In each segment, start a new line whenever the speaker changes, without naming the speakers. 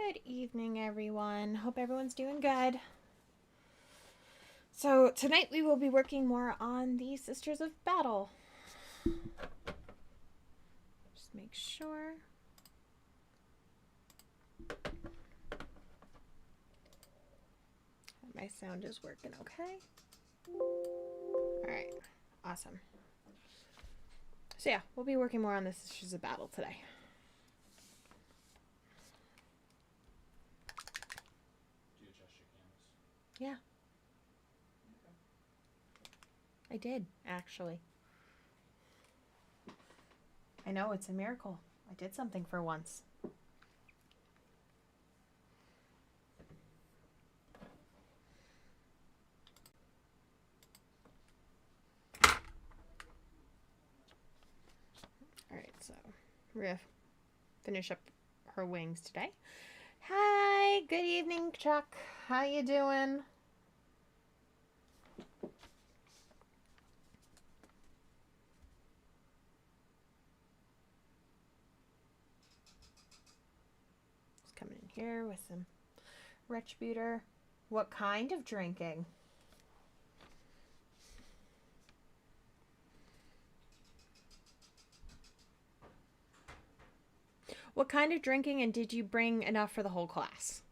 Good evening, everyone. Hope everyone's doing good. So, tonight we will be working more on the Sisters of Battle. Just make sure. My sound is working okay. Alright, awesome. So, yeah, we'll be working more on the Sisters of Battle today.
Do you adjust your canvas?
Yeah. I did, actually. I know, it's a miracle. I did something for once. Alright, so we're going to finish up her wings today. Hi, good evening, Chuck. How you doing? Just coming in here with some Retributor. What kind of drinking? What kind of drinking, and did you bring enough for the whole class?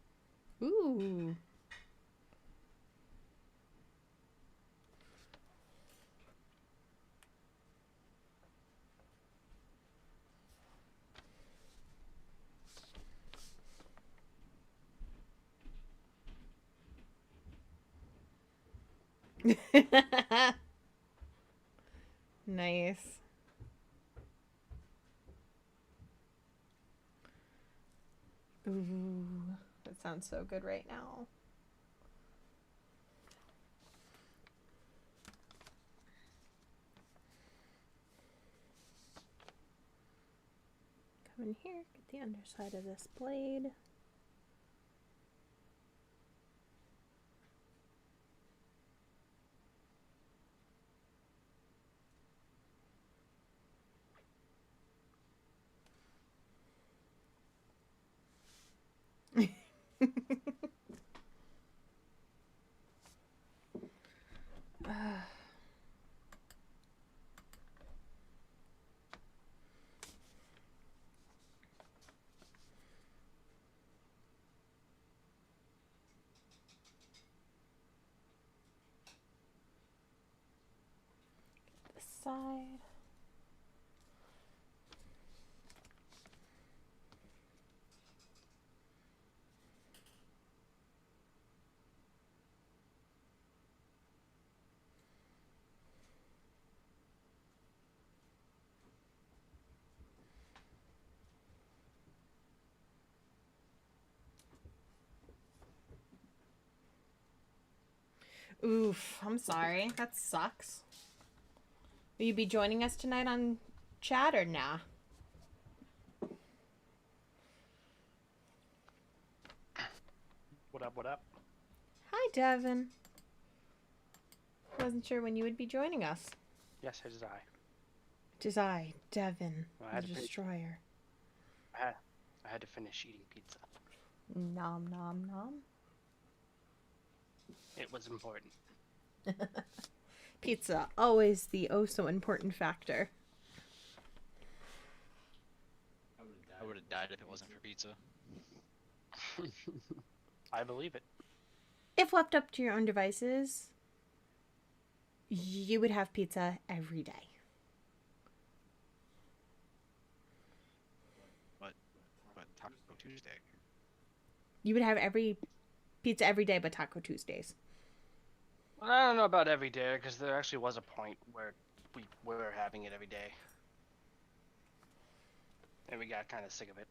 Ooh. Nice. Ooh, that sounds so good right now. Come in here, get the underside of this blade. This side. Oof, I'm sorry. That sucks. Will you be joining us tonight on chat or nah?
What up, what up?
Hi, Devin. Wasn't sure when you would be joining us.
Yes, it is I.
It is I, Devin,
I had
the
to
Destroyer.
I had to finish eating pizza.
Nom nom nom.
It was important.
Pizza, always the oh so important factor.
I would have died if it wasn't for pizza.
I believe it.
If left up to your own devices, you would have pizza every day.
But Taco Tuesday.
You would have pizza every day but Taco Tuesdays.
Well, I don't know about every day, because there actually was a point where we were having it every day. And we got kind of sick of it.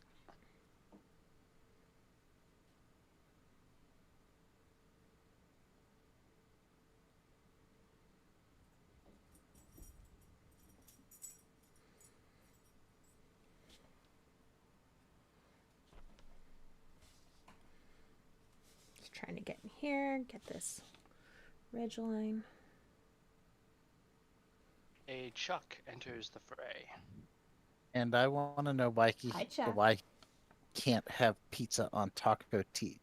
Just trying to get in here, get this ridge line.
A Chuck enters the fray.
And I want to know why
Hi, Chuck.
why can't have pizza on Taco T.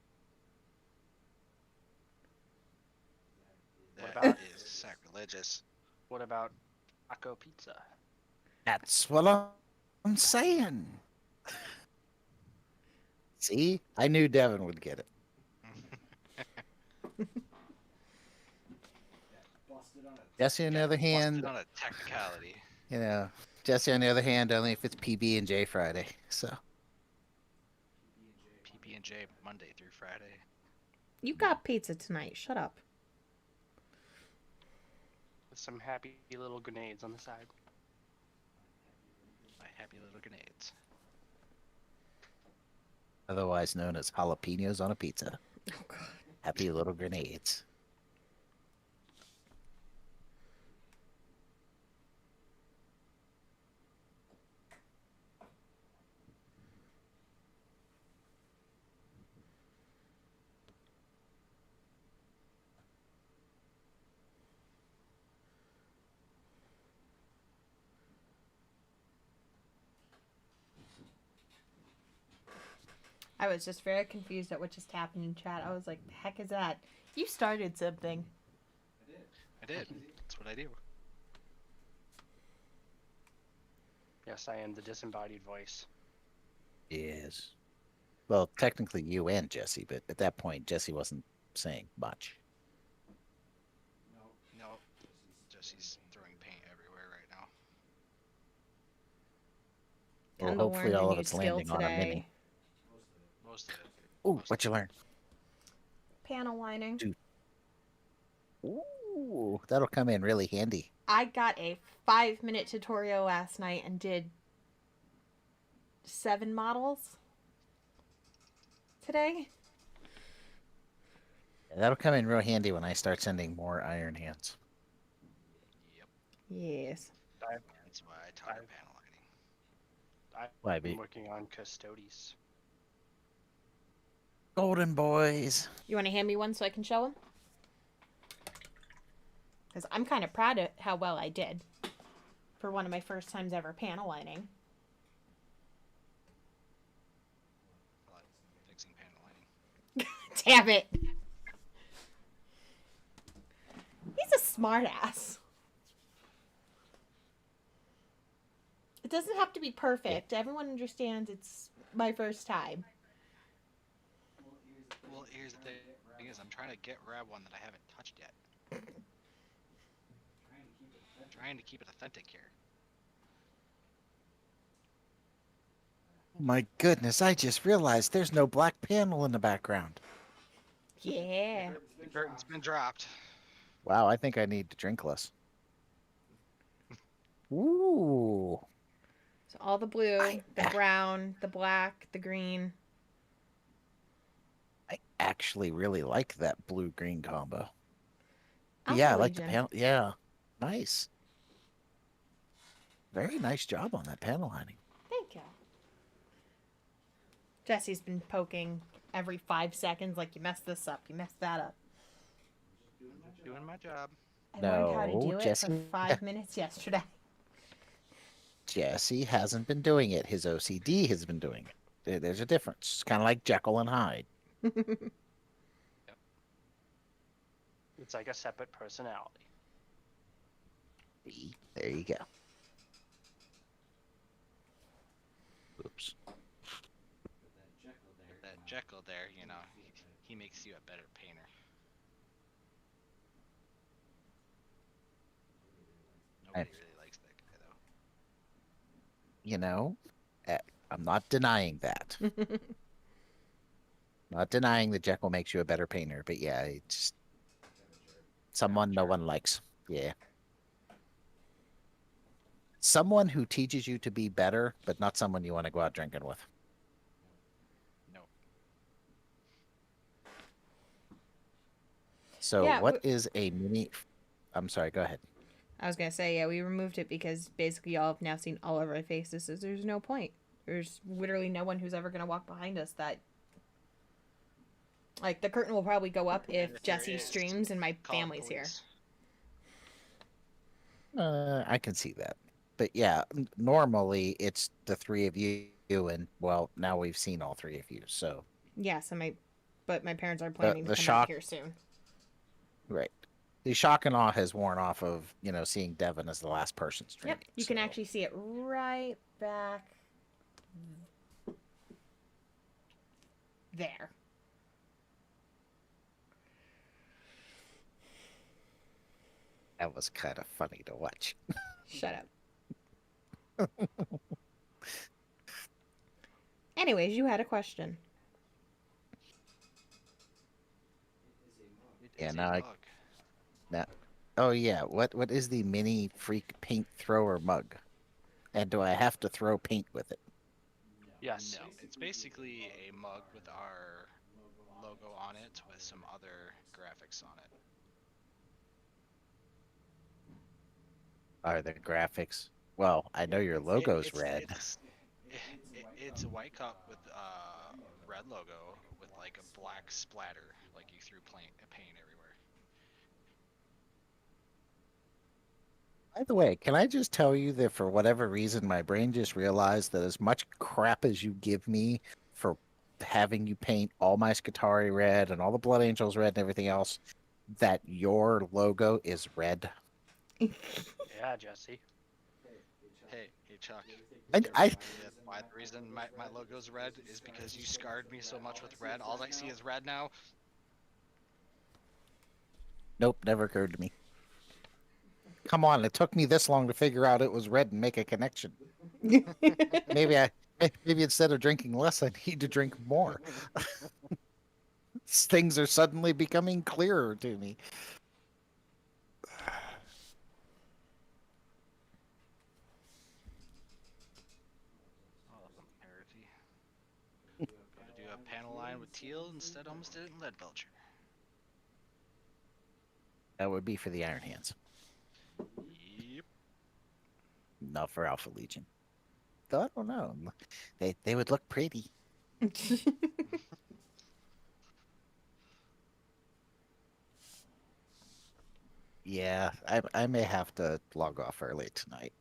What
That
about-
is sacrilegious.
What about taco pizza?
That's what I'm saying. See, I knew Devin would get it. Jesse, on the other hand,
Busted on a technicality.
you know, Jesse, on the other hand, only if it's PB and J Friday. So
PB and J Monday through Friday.
You got pizza tonight. Shut up.
With some happy little grenades on the side.
My happy little grenades.
otherwise known as jalapenos on a pizza.
Oh God.
Happy little grenades.
I was just very confused at what just happened in chat. I was like, the heck is that? You started something.
I did. That's what I do.
Yes, I am the disembodied voice.
Yes. Well, technically you and Jesse, but at that point Jesse wasn't saying much.
No, Jesse's throwing paint everywhere right now.
Well,
Kendall
hopefully
learned a
all of
new
it's
skill
landing on a
today.
mini.
Most of it.
Ooh, what you learn?
Panel lining.
Ooh, that'll come in really handy.
I got a 5-minute tutorial last night and did 7 models today.
That'll come in real handy when I start sending more Iron Hands.
Yep.
Yes.
That's why I taught her panel lining.
Why,
I'm
be
working on Custodes.
Golden Boys.
You want to hand me one so I can show them? Because I'm kind of proud of how well I did for one of my first times ever panel lining.
Fixing panel lining.
Damn it. He's a smart ass. It doesn't have to be perfect. Everyone understands it's my first time.
Well, here's the thing is I'm trying to grab one that I haven't touched yet. Trying to keep it authentic here.
Oh my goodness, I just realized there's no black panel in the background.
Yeah.
The curtain's been dropped.
Wow, I think I need to drink less. Ooh.
So all the blue, the brown, the black, the green.
I actually really like that blue-green combo.
Alpha
Yeah, I like the
Legion.
panel. Yeah, nice. Very nice job on that panel lining.
Thank you. Jesse's been poking every 5 seconds like, you messed this up, you messed that up.
Doing my job.
I learned how to
No,
do it
Jesse-
for 5 minutes yesterday.
Jesse hasn't been doing it. His OCD has been doing it. There's a difference. It's kind of like Jekyll and Hyde.
It's like a separate personality.
See? There you go. Oops.
With that Jekyll there, you know, he makes you a better painter. Nobody really likes that guy though.
You know, I'm not denying that. Not denying that Jekyll makes you a better painter, but yeah, it's just someone no one likes. Yeah. Someone who teaches you to be better, but not someone you want to go out drinking with.
No.
So
Yeah,
what is a mini... I'm sorry, go ahead.
I was going to say, yeah, we removed it because basically y'all have now seen all of our faces, so there's no point. There's literally no one who's ever going to walk behind us that... Like, the curtain will probably go up
And
if
there
Jesse
is,
streams and my
call the
family's here.
police.
I can see that. But yeah, normally it's the three of you you, and well, now we've seen all three of you. So
Yes, but my parents are planning to
the
come out
shock,
here soon.
right? The shock and awe has worn off of seeing Devin as the last person
Yep,
streaming.
you can actually see it right back there.
That was kind of funny to watch.
Shut up. Anyways, you had a question.
Yeah,
It's a
now I
mug.
now. Oh yeah, what is the mini freak paint thrower mug? And do I have to throw paint with it?
Yes.
No, it's basically a mug with our logo on it with some other graphics on it.
Are the graphics? Well, I know your
It,
logo's
it's
red.
it's it's a white cup with red logo with like a black splatter, like you threw paint everywhere.
By the way, can I just tell you that for whatever reason, my brain just realized that as much crap as you give me for having you paint all my Scutari red and all the Blood Angels red and everything else, that your logo is red.
Yeah, Jesse.
Hey Chuck,
I,
you ever
I
think that why the reason my logo's red is because you scarred me so much with red? All I see is red now.
Nope, never occurred to me. Come on, it took me this long to figure out it was red and make a connection. Maybe maybe instead of drinking less, I need to drink more. Things are suddenly becoming clearer to me.
Oh, parity. Going to do a panel line with teal instead. Almost did it in lead belcher.
That would be for the Iron Hands,
Yep.
not for Alpha Legion. Though I don't know. They would look pretty. Yeah, I may have to log off early tonight.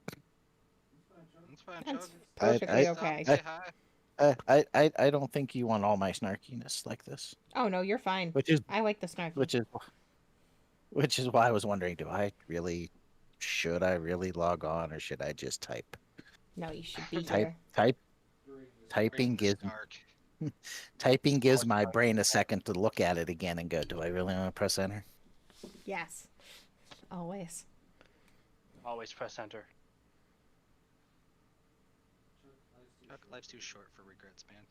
That's fine,
That's
Chuck.
perfectly
Stop
okay.
and say hi.
I don't think you want all my snarkiness like this,
Oh no, you're fine.
which is
I like the snarky.
which is which is why I was wondering, should I really log on or should I just type?
No, you should be
Type
here.
type
Bring
typing
the
gives
snark.
typing gives my brain a second to look at it again and go, do I really want to press enter?
Yes. Always.
Always press enter.
Chuck, life's too short for regrets, man.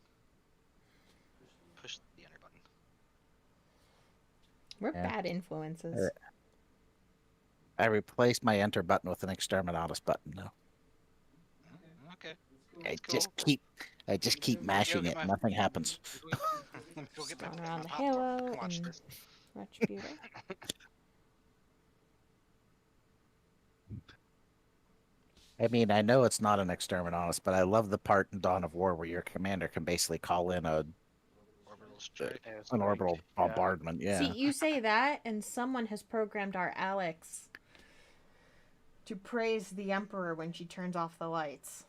Push the enter button.
We're
Yeah.
bad influences.
I replaced my enter button with an exterminatus button now.
Okay.
I
That's
just
cool.
keep mashing
get
it.
my-
Nothing happens.
Let me go get
Going
my
around the
popcorn.
halo
Come watch
and
this.
Retributor.
I mean, I know it's not an exterminatus, but I love the part in Dawn of War where your commander can basically call in
Orbital strike.
There's
an
like-
orbital
yeah.
bombardment. Yeah.
See, you say that, and someone has programmed our Alex to praise the Emperor when she turns off the lights.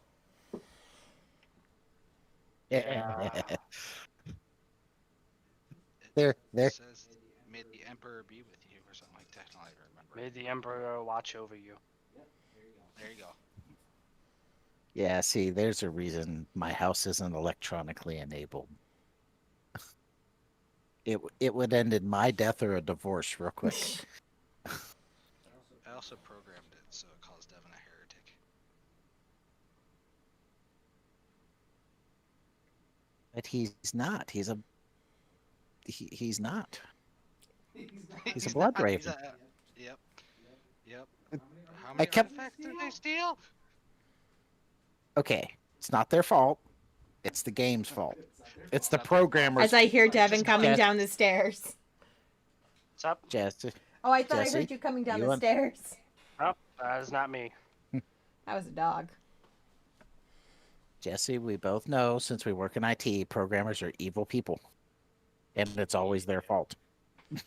Yeah.
There.
It says, "May the Emperor be with you," or something like that. I don't even remember.
May the Emperor watch over you.
There you go.
Yeah, see, there's a reason my house isn't electronically enabled. It would end in my death or a divorce real quick.
I also programmed it so it calls Devin a heretic.
But he's not. He's not. He's a blood
not-
raven.
Yep. Yep. How
I
many
kept-
artifacts did they steal?
Okay, it's not their fault. It's the game's fault. It's the programmer's.
As I hear Devin
Just
coming
Jess-
down the stairs.
What's up?
Jesse,
Oh, I thought I
Jesse,
heard you coming down
you
the
want-
stairs.
Oh, that is not me.
That was a dog.
Jesse, we both know since we work in IT, programmers are evil people, and it's always their fault.
Yeah.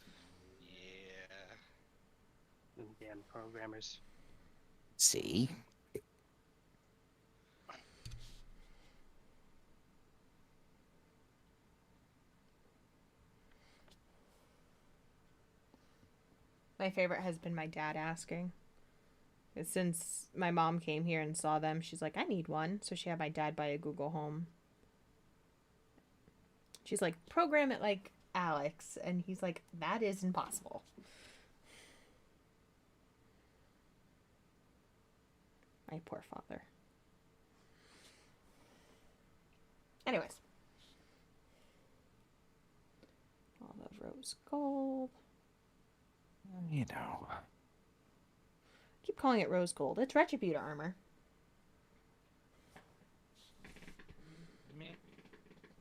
Damn programmers.
See,
My favorite has been my dad asking. Since my mom came here and saw them, she's like, I need one. So she had my dad buy a Google Home. She's like, program it like Alex. And he's like, that is impossible. My poor father. Anyways. Olive rose gold.
You know.
Keep calling it rose gold. It's Retributor armor.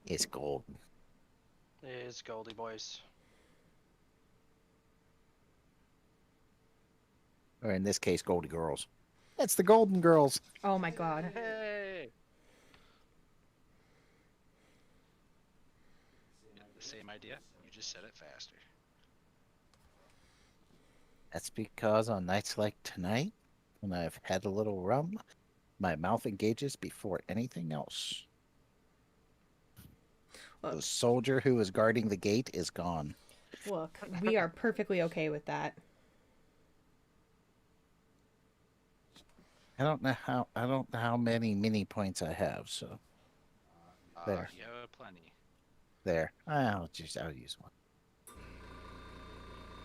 It's gold.
It's Goldie boys.
Or in this case, Goldie Girls. It's the Golden Girls.
Oh my god.
Hey.
The same idea. You just said it faster.
That's because on nights like tonight, when I've had a little rum, my mouth engages before anything else. The soldier who was guarding the gate is gone.
Look, we are perfectly okay with that.
I don't know how many mini points I have, so there.
You have plenty.
There. I'll use one.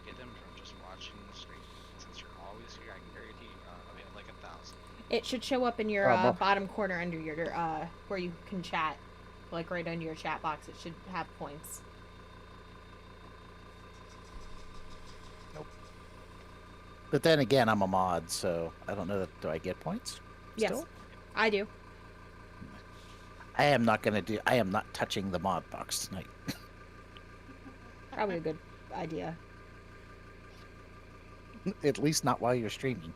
Get them from just watching the stream. Since you're always here, I can guarantee we have like 1,000.
It should show up in your
well-
bottom corner under your where you can chat, like right under your chat box. It should have points.
But then again, I'm a mod, so I don't know that. Do I get points?
Yes,
Still?
I do.
I am not touching the mod box tonight.
Probably a good idea.
At least not while you're streaming.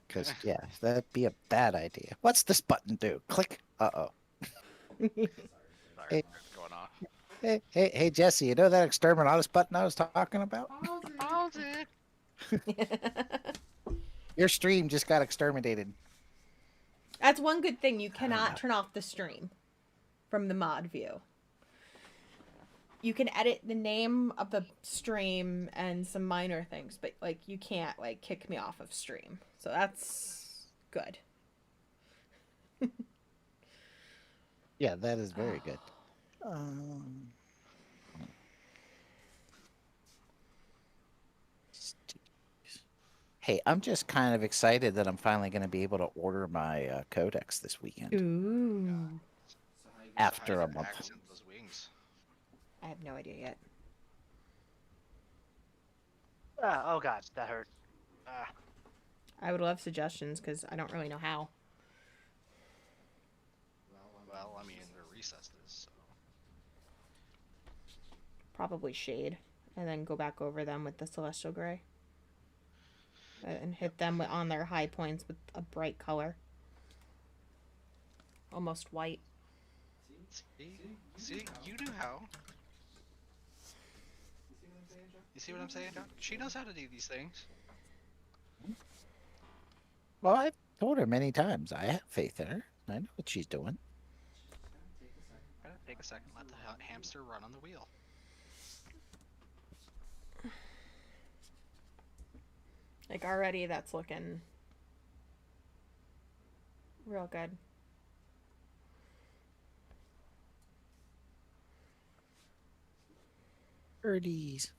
Because, yeah, that'd be a bad idea. What's this button do? Click. Uh-oh.
Sorry,
Hey.
what's going on?
Hey, Jesse, you know that exterminatus button I was talking about?
Hold it.
Your stream just got exterminated.
That's one good thing. You cannot turn off the stream from the mod view. You can edit the name of the stream and some minor things, but like you can't like kick me off of stream. So that's good.
Yeah, that is very good. Hey, I'm just kind of excited that I'm finally going to be able to order my codex this weekend.
Ooh.
After a
How do you
month.
accent those wings?
I have no idea yet.
Oh god, that hurt.
I would love suggestions because I don't really know how.
Well, I mean, they're recesses, so.
Probably shade, and then go back over them with the celestial gray. And hit them on their high points with a bright color. Almost white.
See, you knew how. You see what I'm saying, Doc? She knows how to do these things.
Well, I've told her many times. I have faith in her. I know what she's doing.
Gotta take a second, let the hamster run on the wheel.
Like already that's looking real good.
Birdies.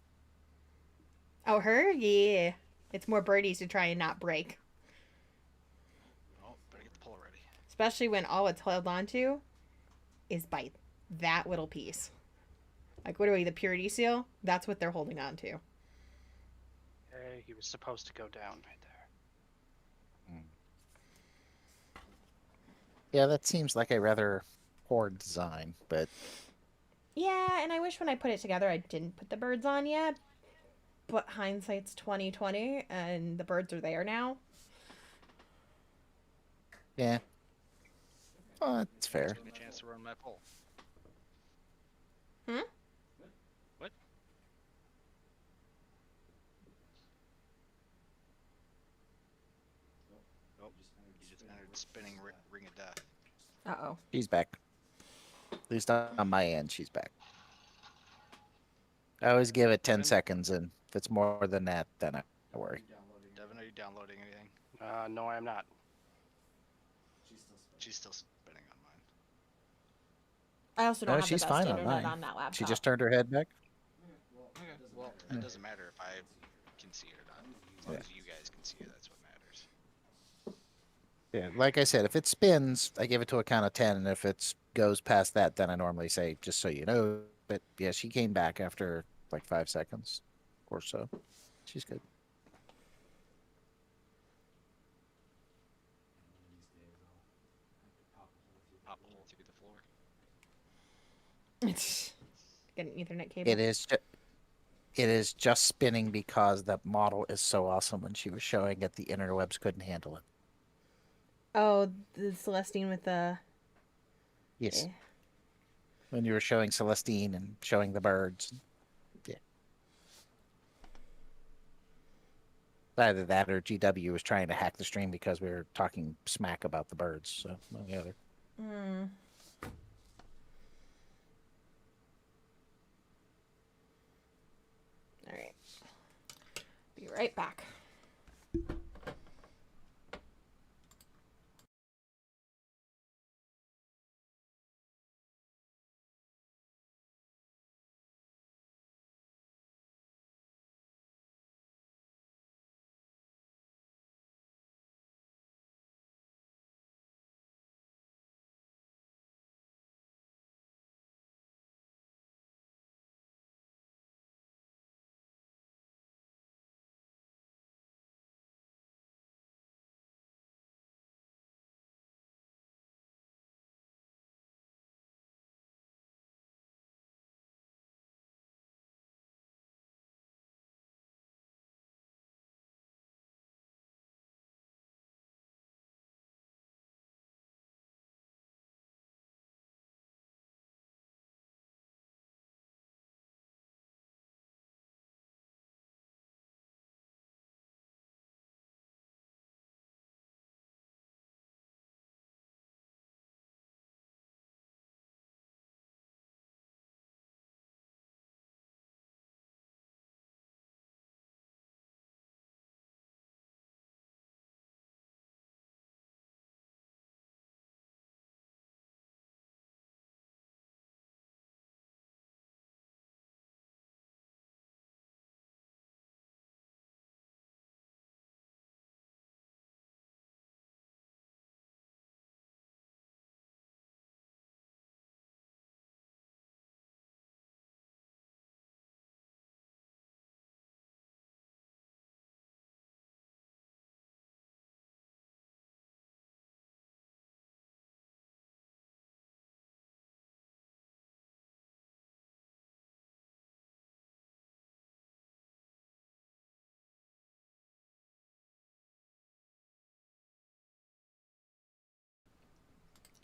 Oh, her? Yeah. It's more birdies to try and not break.
Oh, better get the pull ready.
Especially when all it's held on to is by that little piece. Like, what are we, the purity seal? That's what they're holding on to.
Hey, he was supposed to go down right there.
Yeah, that seems like a rather poor design, but
Yeah, and I wish when I put it together I didn't put the birds on yet. But hindsight's 2020, and the birds are there now.
yeah. Oh, that's fair.
Give me a chance to run my pull.
Hmm?
What? Nope. You just entered spinning ring of death.
Uh-oh.
She's back. At least on my end, she's back. I always give it 10 seconds, and if it's more than that, then I Don't worry.
Devin, are you downloading anything?
No, I am not.
She's still spinning on mine.
I also don't
No,
have the
she's
best
fine on
internet
mine.
on that laptop.
She just turned her head back.
Okay. Well, it doesn't matter if I can see it or not. As long
Yeah.
as you guys can see it, that's what matters.
Yeah, like I said, if it spins, I give it to a count of 10, and if it goes past that, then I normally say, just so you know. But yeah, she came back after like 5 seconds or so. She's good.
Pop a hole through the floor.
Get an Ethernet cable.
It is just spinning because that model is so awesome. When she was showing it, the interwebs couldn't handle it.
Oh, the Celestine with the.
Yes.
Eh.
When you were showing Celestine and showing the birds. Yeah. Either that or GW was trying to hack the stream because we were talking smack about the birds. So, one or the other.
Hmm. All right. Be right back.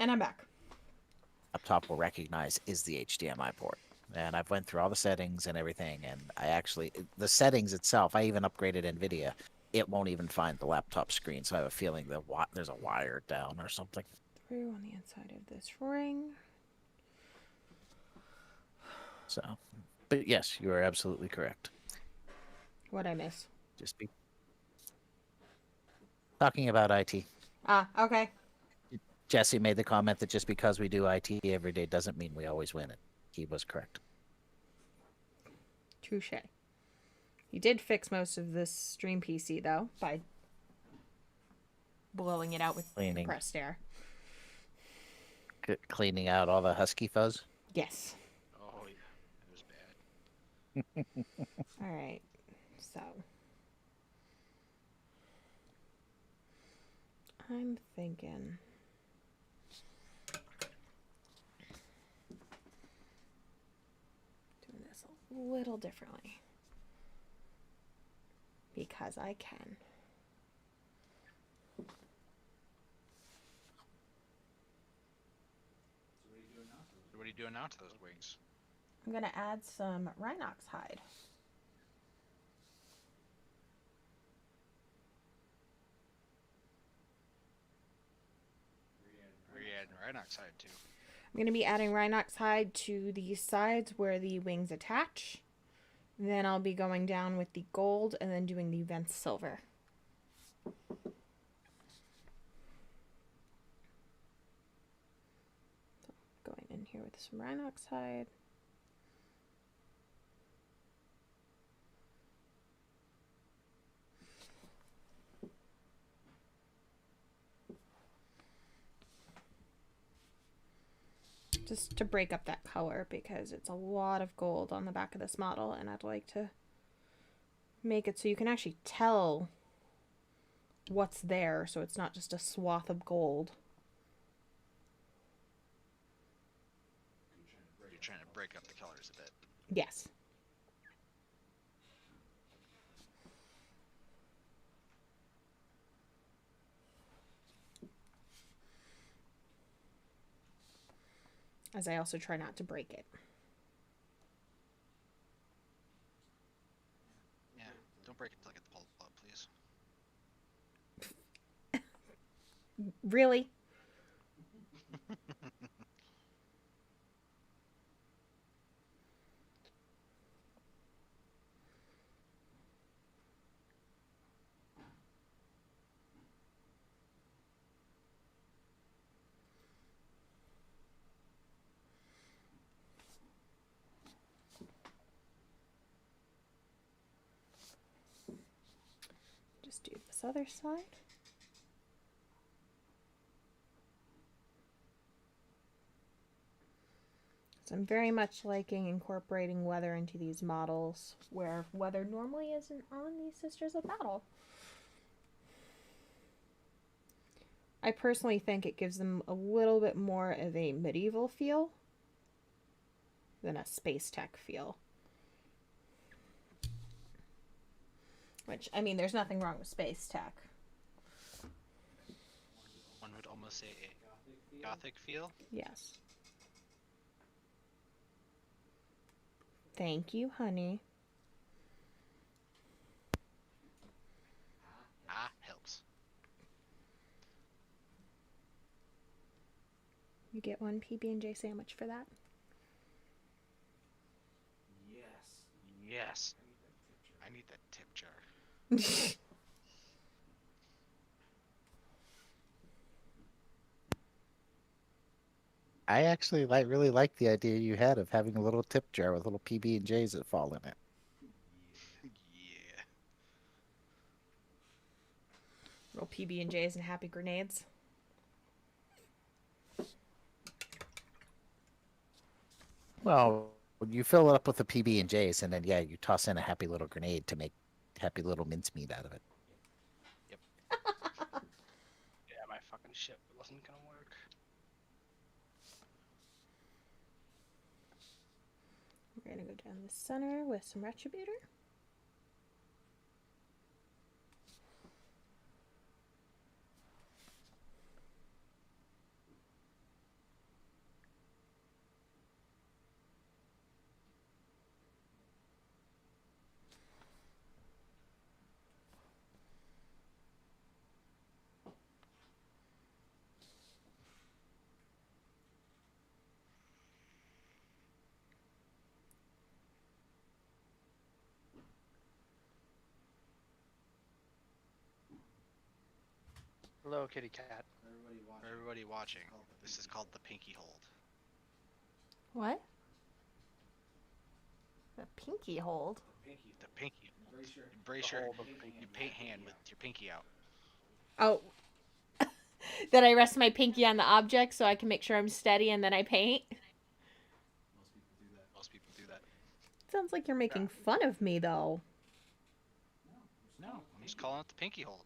And I'm back.
Laptop will recognize is the HDMI port. And I've went through all the settings and everything, and I actually the settings itself, I even upgraded NVIDIA. It won't even find the laptop screen, so I have a feeling that there's a wire down or something.
Through on the inside of this ring.
So, but yes, you are absolutely correct.
What'd I miss?
Just be talking about IT.
Ah, okay.
Jesse made the comment that just because we do IT every day doesn't mean we always win it. He was correct.
Touche. You did fix most of this stream PC though by blowing it out with
Cleaning.
compressed air.
Cleaning out all the husky fuzz.
Yes.
Oh yeah, it was bad.
All right. So I'm thinking doing this a little differently because I can.
What are you doing now to those wings?
I'm gonna add some Rhinox hide.
Where are you adding Rhinox hide to?
I'm gonna be adding Rhinox hide to the sides where the wings attach. Then I'll be going down with the gold and then doing the Vents silver. Going in here with some Rhinox hide. Just to break up that color because it's a lot of gold on the back of this model, and I'd like to make it so you can actually tell what's there, so it's not just a swath of gold.
You're trying to break up the colors a bit.
Yes. As I also try not to break it.
Yeah, don't break it till I get the pulp up, please.
Really? Just do this other side. So I'm very much liking incorporating weather into these models, where weather normally isn't on these Sisters of Battle. I personally think it gives them a little bit more of a medieval feel than a space tech feel. Which, I mean, there's nothing wrong with space tech.
One would almost say a gothic feel.
Yes. Thank you, honey.
Helps.
You get one PB&J sandwich for that.
Yes. I need that tip jar.
I actually really like the idea you had of having a little tip jar with little PB&Js that fall in it.
Yeah.
Little PB&Js and happy grenades.
Well, you fill it up with the PB&Js, and then yeah, you toss in a happy little grenade to make happy little mincemeat out of it.
Yeah, my fucking ship wasn't gonna work.
We're gonna go down the center with some Retributor.
Hello, kitty cat.
For everybody watching, this is called the pinky hold.
What? The pinky hold?
The pinky. You brace your
Hold of the pinky.
you paint hand with your pinky out.
Oh. That I rest my pinky on the object so I can make sure I'm steady and then I paint?
Most people do that.
Sounds like you're making fun of me, though.
No, I'm just calling it the pinky hold.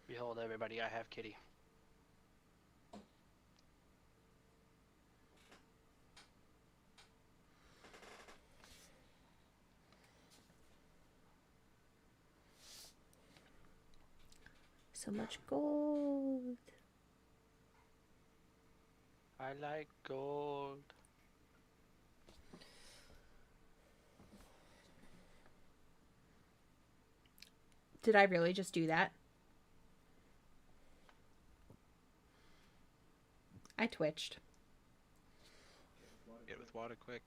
Behold, everybody, I have kitty.
So much gold.
I like gold.
Did I really just do that? I twitched.
Get with water quick.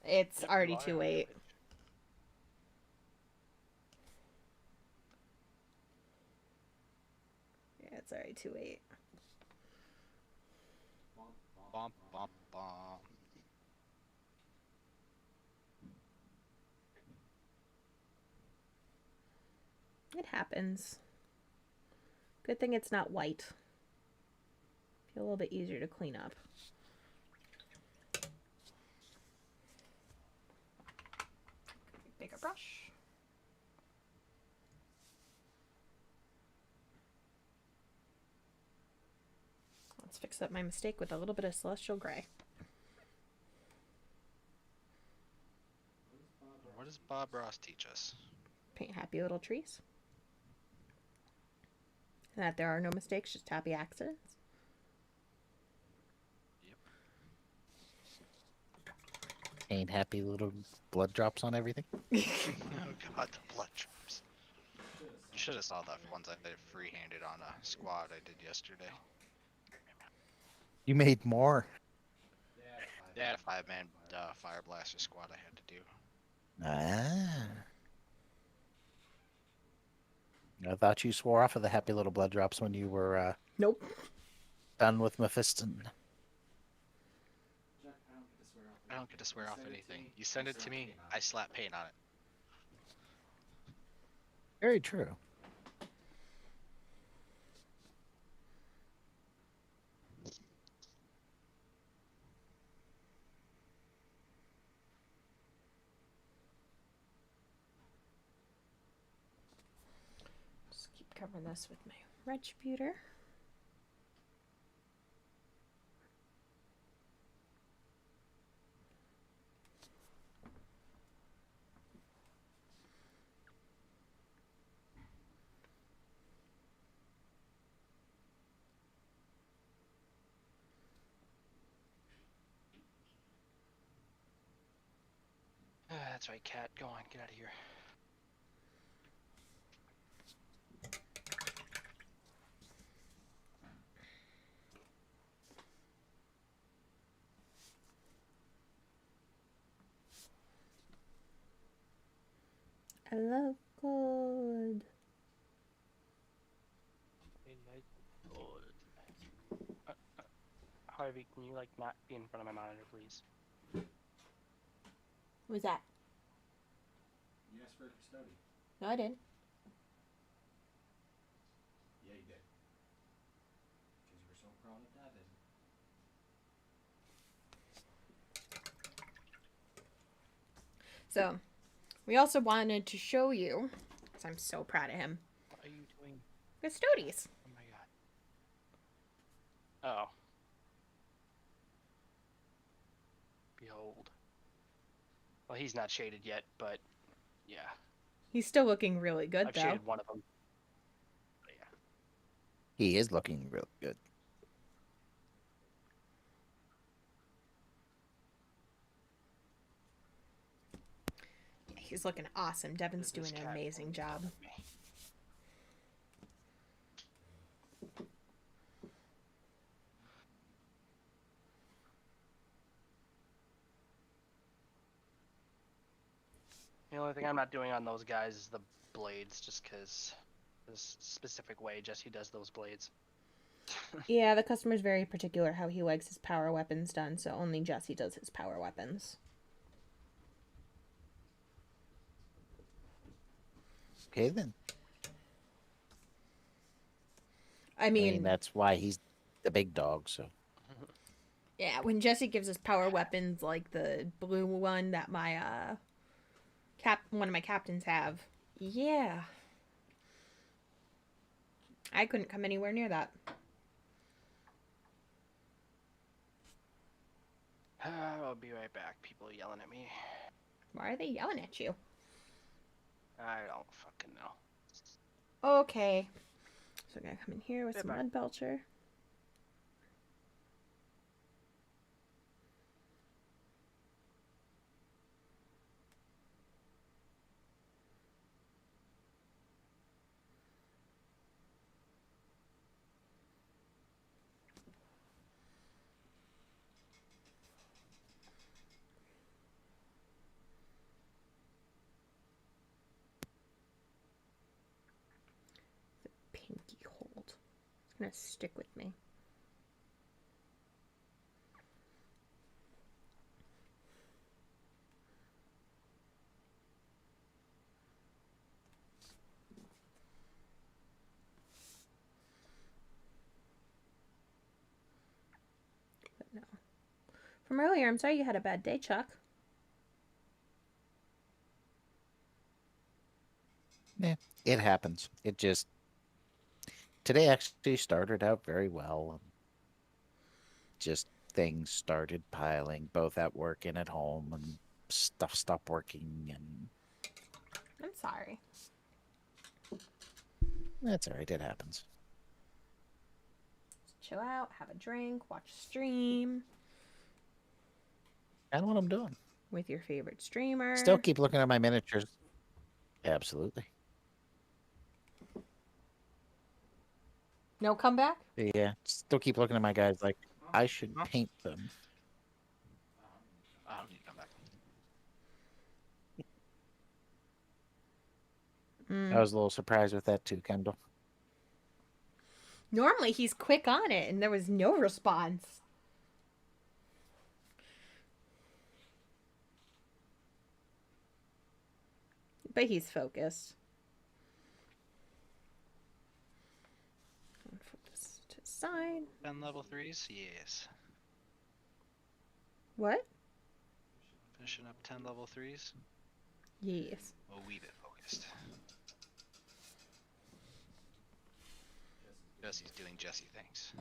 It's
Yep,
already
you are
too
on
late.
Twitch.
Yeah, it's already too late.
Bump, bump, bump.
It happens. Good thing it's not white. Feel a little bit easier to clean up. Bigger brush. Let's fix up my mistake with a little bit of Celestial Gray.
What does Bob Ross teach us?
Paint happy little trees. And that there are no mistakes, just happy accidents.
Yep.
Ain't happy little blood drops on everything.
Oh god, the blood drops. You should have saw that ones I did free-handed on a squad I did yesterday.
You made more.
Yeah, a 5-man fire blaster squad I had to do.
Ah. I thought you swore off of the happy little blood drops when you were
Nope.
done with Mephiston.
I don't get to swear off anything. You send it to me, I slap paint on it.
Very true.
Just keep covering this with my retributor.
That's right, cat. Go on, get out of here.
I love gold.
Harvey, can you like not be in front of my monitor, please?
What was that?
You asked for a custodian.
No, I didn't.
Yeah, you did. Because you were so proud of Devin.
So, we also wanted to show you, because I'm so proud of him,
What are you doing?
Custodes.
Oh my god. Oh. Behold. Well, he's not shaded yet, but yeah.
He's still looking really good,
I've
though.
shaded one of them. But yeah.
He is looking real good.
He's looking awesome. Devin's
This
doing an
cat
amazing
won't
job.
stop me. The only thing I'm not doing on those guys is the blades, just because this specific way Jesse does those blades.
Yeah, the customer's very particular how he likes his power weapons done, so only Jesse does his power weapons.
Okay then.
I
I
mean,
mean, that's why he's the big dog. So
yeah, when Jesse gives us power weapons like the blue one that my one of my captains have, yeah. I couldn't come anywhere near that.
I'll be right back. People yelling at me.
Why are they yelling at you?
I don't fucking know.
Okay. So we're gonna come in here with
Yeah,
some
bye.
mud belcher. It's gonna stick with me. But no. From earlier, I'm sorry you had a bad day, Chuck.
Yeah, it happens. It just today actually started out very well. Just things started piling, both at work and at home, and stuff stopped working, and
I'm sorry.
that's all right. It happens.
Just chill out, have a drink, watch a stream
That's what I'm doing.
with your favorite streamer.
Still keep looking at my miniatures. Absolutely.
No comeback?
Yeah. Still keep looking at my guys like I should
Huh?
paint them.
I don't need to come back.
I was a little surprised with that too, Kendall.
Normally he's quick on it, and there was no response. But he's focused. Flip this to the side.
10 level 3s? Yes.
What?
Finishing up 10 level 3s?
Yes.
A wee bit focused. Jesse's doing Jesse things.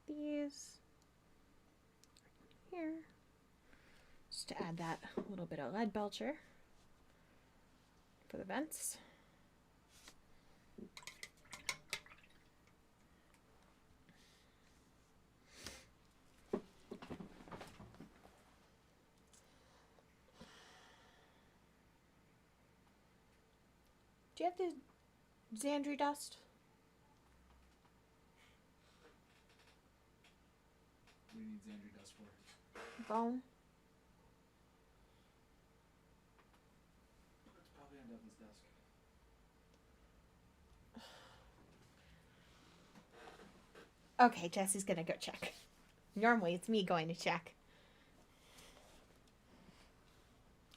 These here. Just to add that little bit of lead belcher for the vents. Do you have the Xandri dust?
What do you need Xandri dust for?
Bone?
It's probably on Devin's desk.
Okay, Jesse's gonna go check. Normally it's me going to check.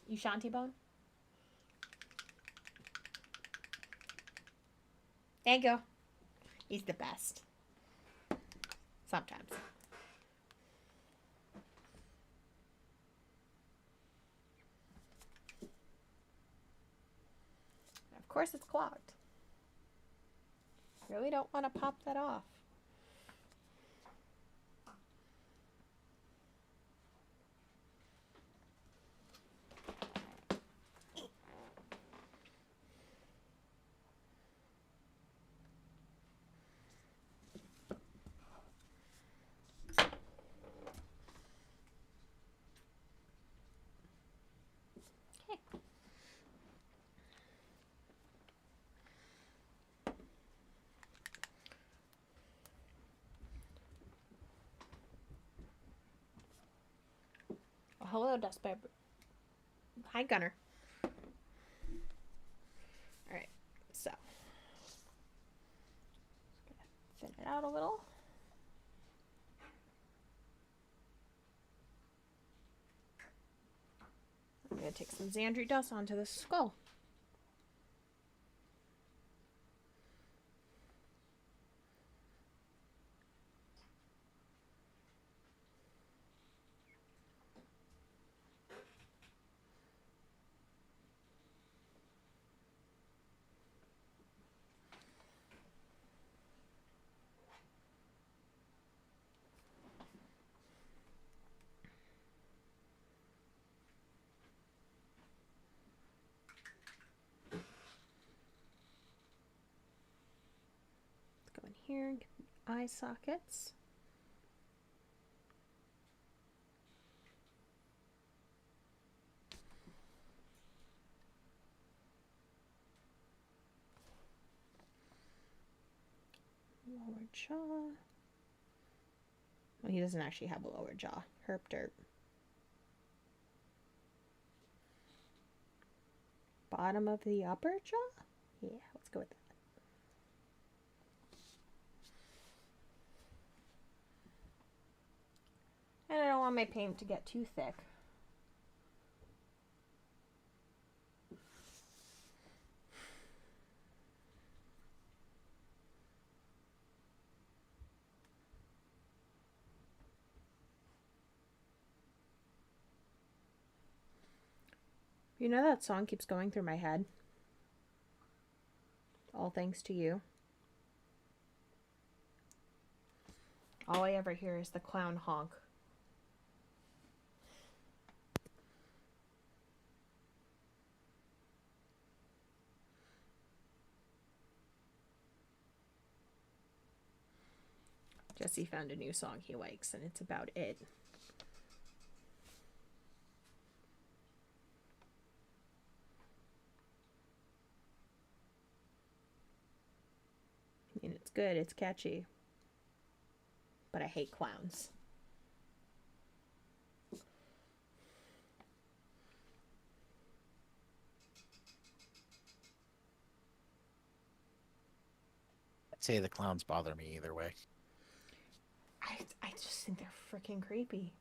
You Shanti Bone? There you go. He's the best. Sometimes. Of course it's clogged. Really don't want to pop that off. Oh, hello, Dust Bear. Hi, Gunner. Alright, so. Just gonna thin it out a little. I'm gonna take some Xandri dust onto the skull. Let's go in here and get the eye sockets. Lower jaw. Well, he doesn't actually have a lower jaw. Herp derp. Bottom of the upper jaw? Yeah, let's go with that. And I don't want my paint to get too thick. You know that song keeps going through my head? All thanks to you. All I ever hear is the clown honk. Jesse found a new song he likes, and it's about it. I mean, it's good, it's catchy. But I hate clowns.
I'd say the clowns bother me either way.
I just think they're freaking creepy.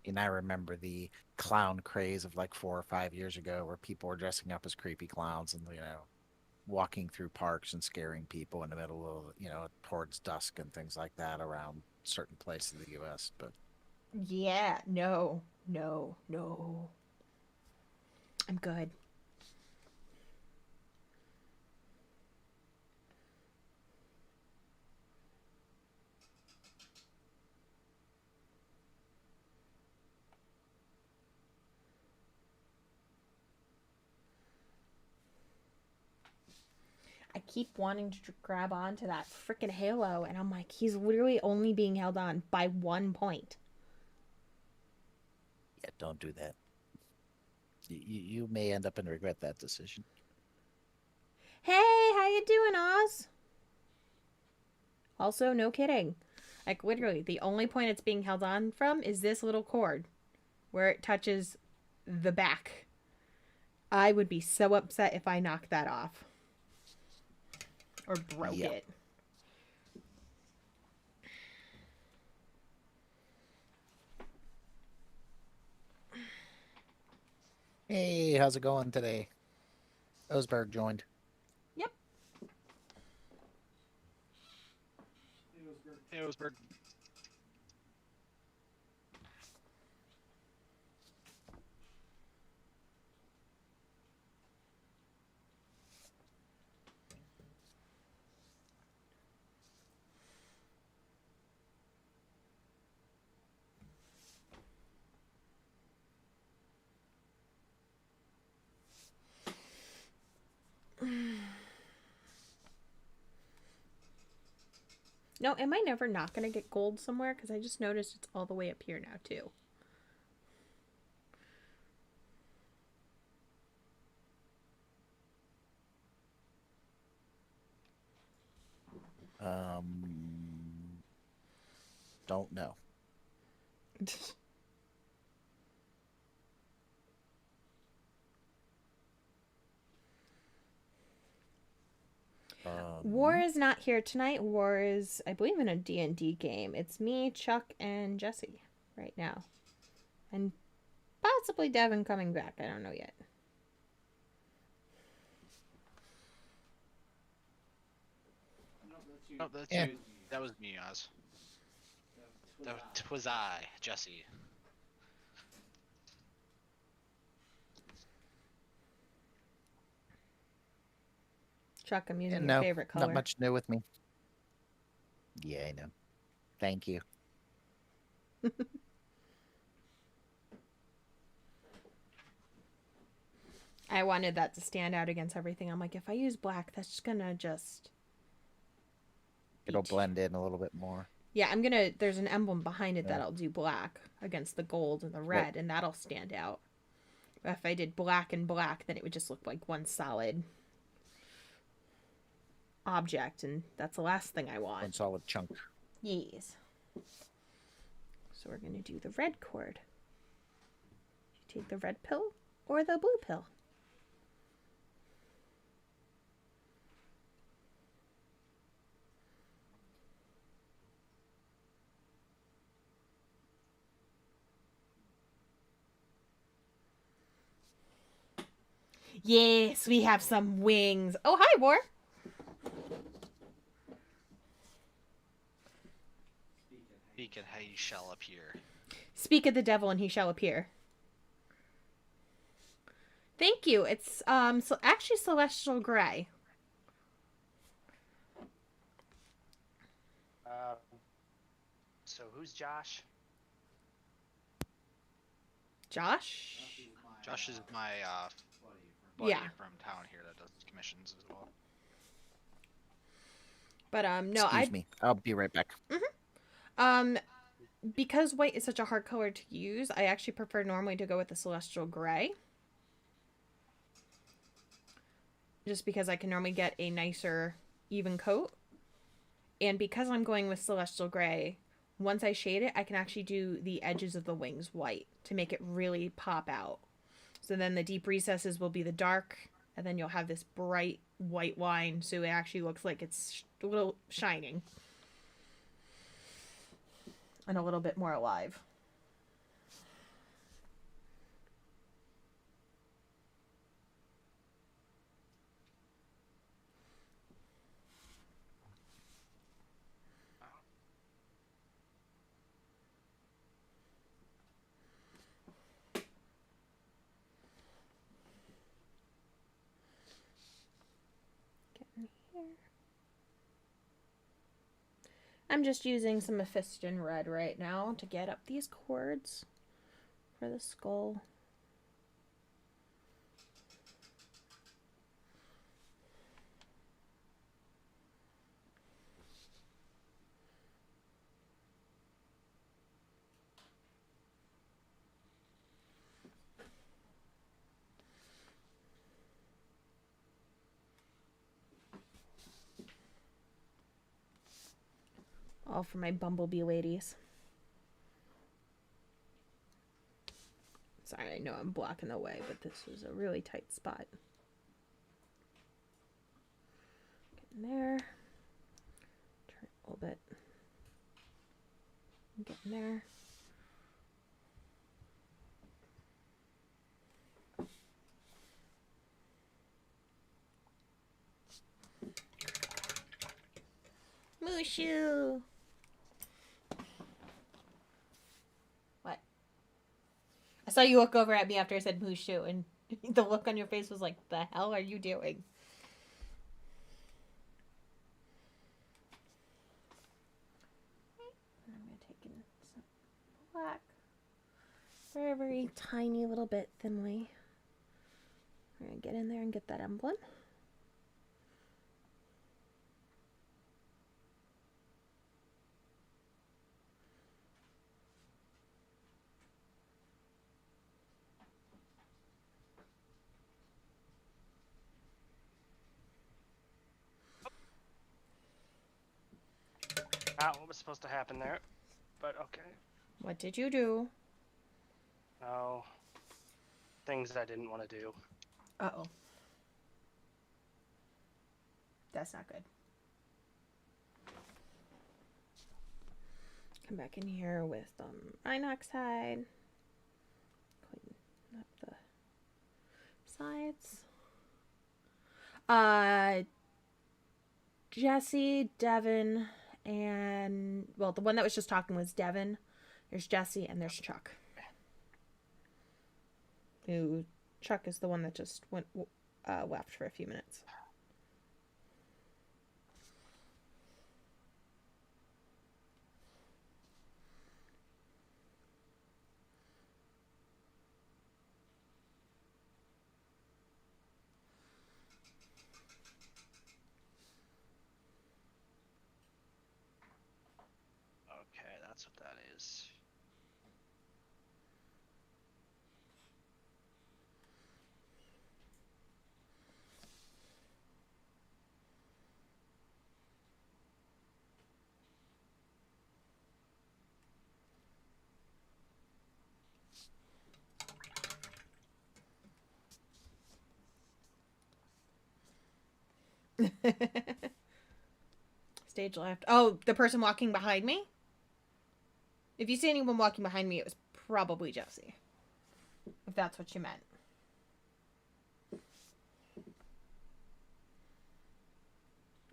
And I remember the clown craze of like 4 or 5 years ago where people were dressing up as creepy clowns and, walking through parks and scaring people in the middle of, towards dusk and things like that around certain places in the U.S. But
Yeah, no. I'm good. I keep wanting to grab onto that freaking halo, and I'm like, he's literally only being held on by 1 point.
yeah, don't do that. You may end up and regret that decision.
Hey, how you doing, Oz? Also, no kidding. Like, literally, the only point it's being held on from is this little cord where it touches the back. I would be so upset if I knocked that off. Or broke
Yep.
it.
Hey, how's it going today? Osberg joined.
Yep.
Hey, Osberg.
No, am I never not going to get gold somewhere? Because I just noticed it's all the way up here now, too.
Don't know.
War is not here tonight. War is, I believe, in a D&D game. It's me, Chuck, and Jesse right now. And possibly Devin coming back. I don't know yet.
Oh, that's
Yeah.
you. That was me, Oz. That was I, Jesse.
Chuck, I'm using
no,
your favorite color.
not much new with me. Yeah, I know. Thank you.
I wanted that to stand out against everything. I'm like, if I use black, that's just gonna just...
It'll
Eat.
blend in a little bit more.
Yeah, there's an emblem behind it that'll do black against the gold and the red, and that'll stand out. But if I did black and black, then it would just look like one solid object, and that's the last thing I want.
One solid chunk.
Yes. So we're going to do the red cord. Take the red pill or the blue pill. Yes, we have some wings. Oh, hi, War.
Speak and he shall appear.
Speak of the devil and he shall appear. Thank you. It's so actually celestial gray.
So who's Josh?
Josh?
Josh is my
buddy
buddy
Yeah.
from town here that does commissions as well.
But no,
Excuse me. I'll be right back.
um because white is such a hard color to use, I actually prefer normally to go with the celestial gray. Just because I can normally get a nicer even coat. And because I'm going with celestial gray, once I shade it, I can actually do the edges of the wings white to make it really pop out. So then the deep recesses will be the dark, and then you'll have this bright white wine, so it actually looks like it's a little shining. And a little bit more alive. Get in here. I'm just using some Mephiston red right now to get up these cords for the skull. All for my bumblebee ladies. Sorry, I know I'm blocking the way, but this was a really tight spot. Get in there. Turn it a little bit. Get in there. Mushu! What? I saw you look over at me after I said Mushu, and the look on your face was like, the hell are you doing? I'm going to take in some black. Very, very tiny little bit thinly. We're going to get in there and get that emblem.
Not what was supposed to happen there, but okay.
What did you do?
Oh, things I didn't want to do.
Uh-oh. That's not good. Come back in here with iron oxide. Clean up the sides. Jesse, Devin, and well, the one that was just talking was Devin. There's Jesse and there's Chuck. Who Chuck is the one that just went left for a few minutes.
Okay, that's what that is.
Stage left. Oh, the person walking behind me? If you see anyone walking behind me, it was probably Jesse. If that's what you meant.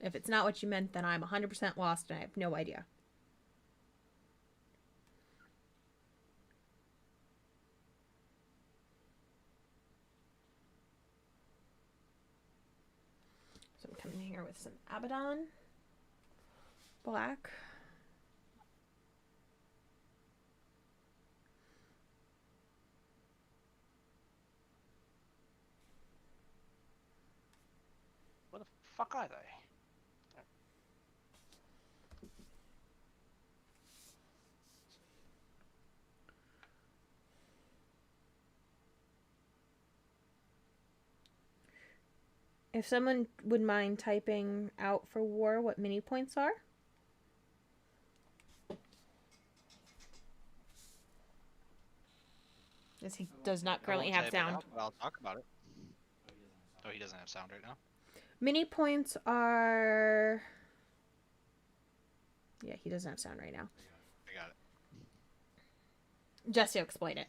If it's not what you meant, then I'm 100% lost and I have no idea. So I'm coming here with some Abaddon. Black.
What the fuck are they?
If someone would mind typing out for war what mini points are. As he does not
I
currently
won't
have
type it
sound.
out, but I'll talk about it. Oh, he doesn't have sound right now?
Mini points are... Yeah, he doesn't have sound right now.
I got it.
Jesse will explain it.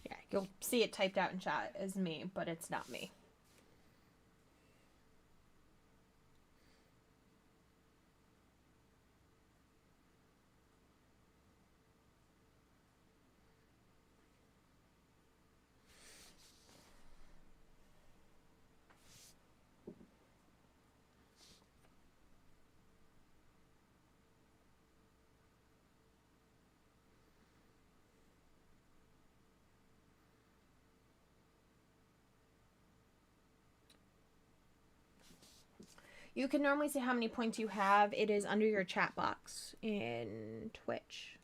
Yeah, you'll see it typed out in chat as me, but it's not me. You can normally see how many points you have. It is under your chat box in Twitch.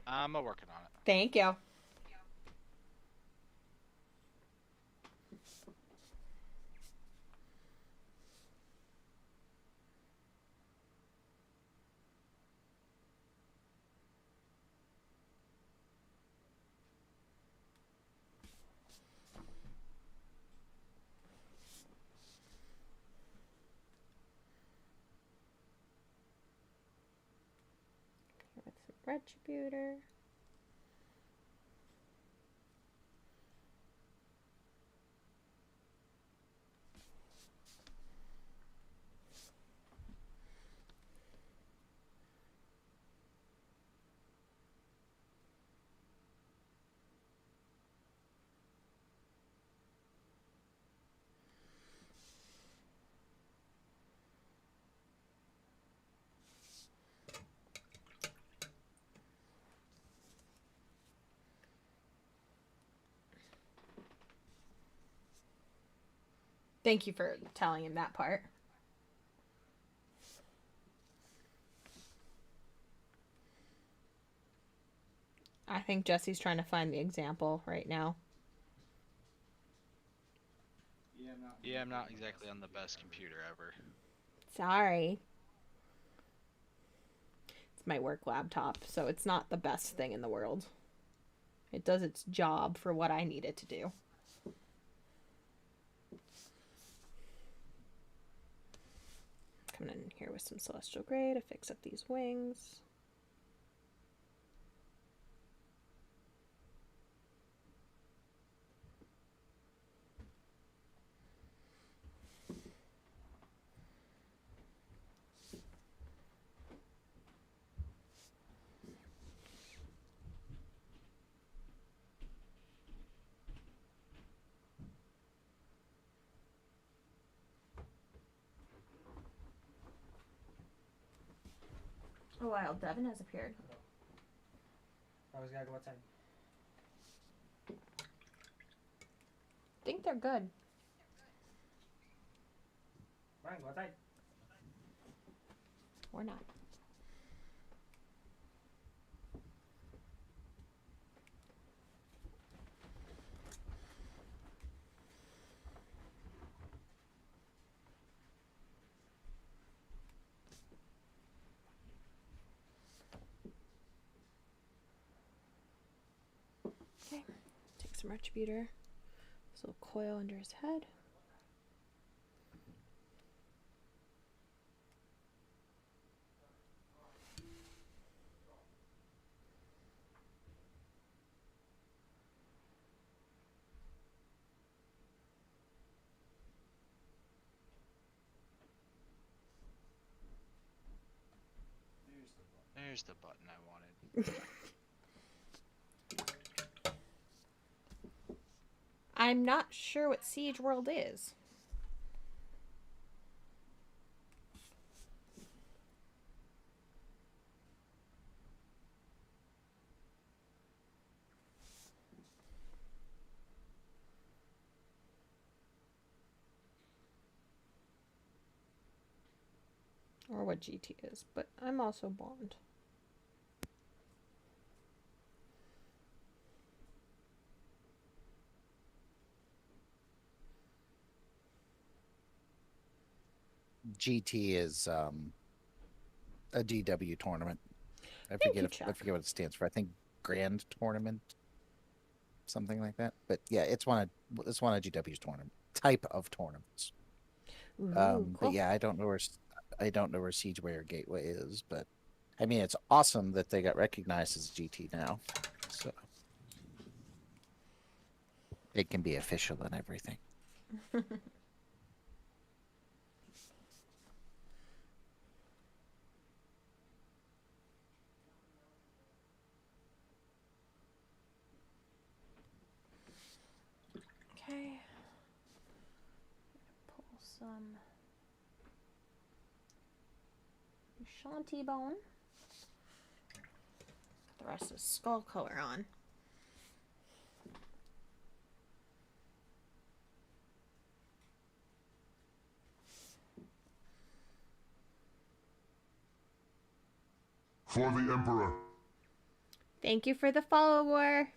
I'm working on it.
Thank you. With some Retributor. Thank you for telling him that part. I think Jesse's trying to find the example right now.
Yeah, I'm not exactly on the best computer ever.
Sorry. It's my work laptop, so it's not the best thing in the world. It does its job for what I need it to do. Coming in here with some Celestial Gray to fix up these wings. A wild Devon has appeared.
Always gotta go outside.
I think they're good.
Ryan, go outside.
Or not. Okay, take some retributor. This little coil under his head.
There's the button I wanted.
I'm not sure what Siege World is. Or what GT is, but I'm also blonde.
GT is a GW tournament. I
Thank you,
forget
Chuck.
I forget what it stands for. I think Grand Tournament, something like that. But yeah, it's one of GW's tournament type of tournaments.
Ooh,
But
cool.
yeah, I don't know where Siege Warrior Gateway is, but I mean it's awesome that they got recognized as GT now. So it can be official and everything.
Okay. Pull some Shanty bone. Put the rest of skull color on.
For the Emperor.
Thank you for the follower.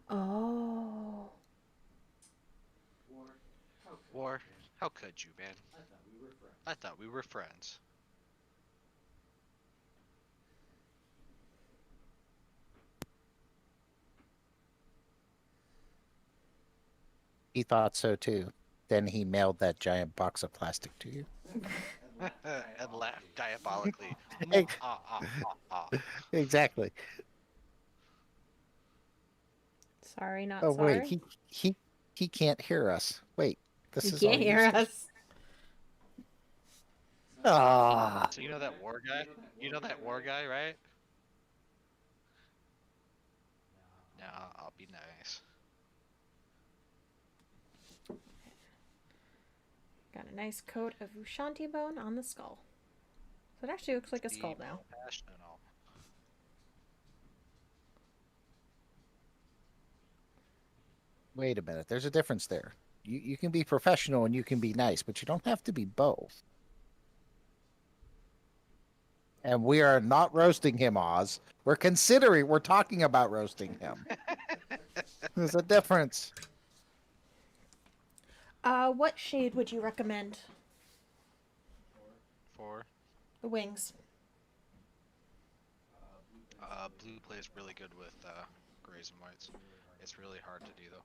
Oh.
War, how could you, man?
I thought we were friends.
I thought we were friends.
He thought so too. Then he mailed that giant box of plastic to you.
And laughed diabolically.
Ex-
Ah, ah, ah, ah.
Exactly.
Sorry, not
Oh
sorry.
wait, he can't hear us. Wait, this
You
is all
can't hear
useless.
us.
Ah,
So you know that war guy? You know that war guy, right? No, I'll be nice.
Got a nice coat of Ushanti bone on the skull. So it actually looks like a skull
Be
now.
professional.
wait a minute. There's a difference there. You can be professional and you can be nice, but you don't have to be both. And we are not roasting him, Oz. We're talking about roasting him. There's a difference.
What shade would you recommend?
For
The wings.
blue plays really good with grays and whites. It's really hard to do though.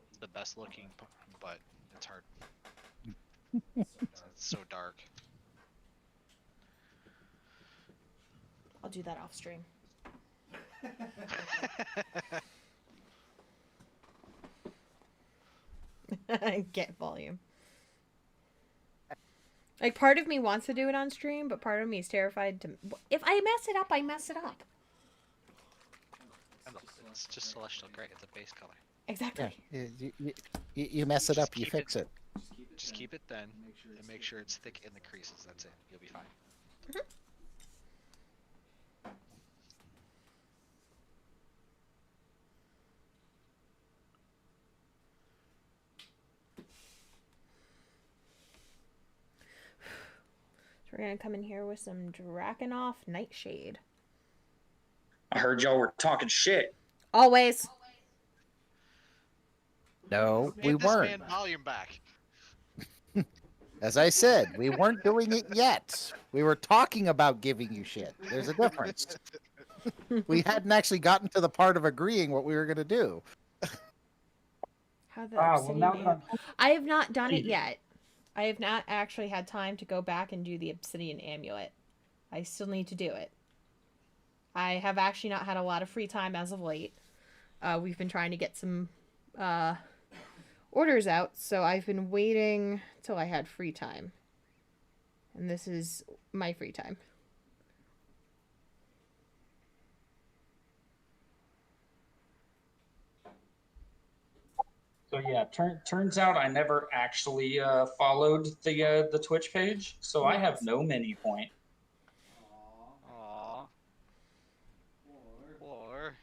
It's
The best looking, but it's hard.
It's
It's so dark.
I'll do that off stream. Get volume. Like, part of me wants to do it on stream, but part of me is terrified to. If I mess it up, I mess it up.
Kendall, it's just celestial gray. It's a base color.
Yeah,
Exactly.
you mess it
Just
up, you
keep
fix it.
Just keep it then, and make sure it's thick in the creases. That's it. You'll be fine.
So we're gonna come in here with some Drakenhof Nightshade.
I heard y'all were talking shit.
Always.
No,
Who
we
made this
weren't.
man volume back?
As I said, we weren't doing it yet. We were talking about giving you shit. There's a difference. We hadn't actually gotten to the part of agreeing what we were going to do.
How the
Well,
obsidian
now that
am- I have not done it yet. I have not actually had time to go back and do the obsidian amulet. I still need to do it. I have actually not had a lot of free time as of late. We've been trying to get some orders out, so I've been waiting till I had free time. And this is my free time.
So yeah, turns out I never actually followed the Twitch page, so I have no mini point.
Aww. Or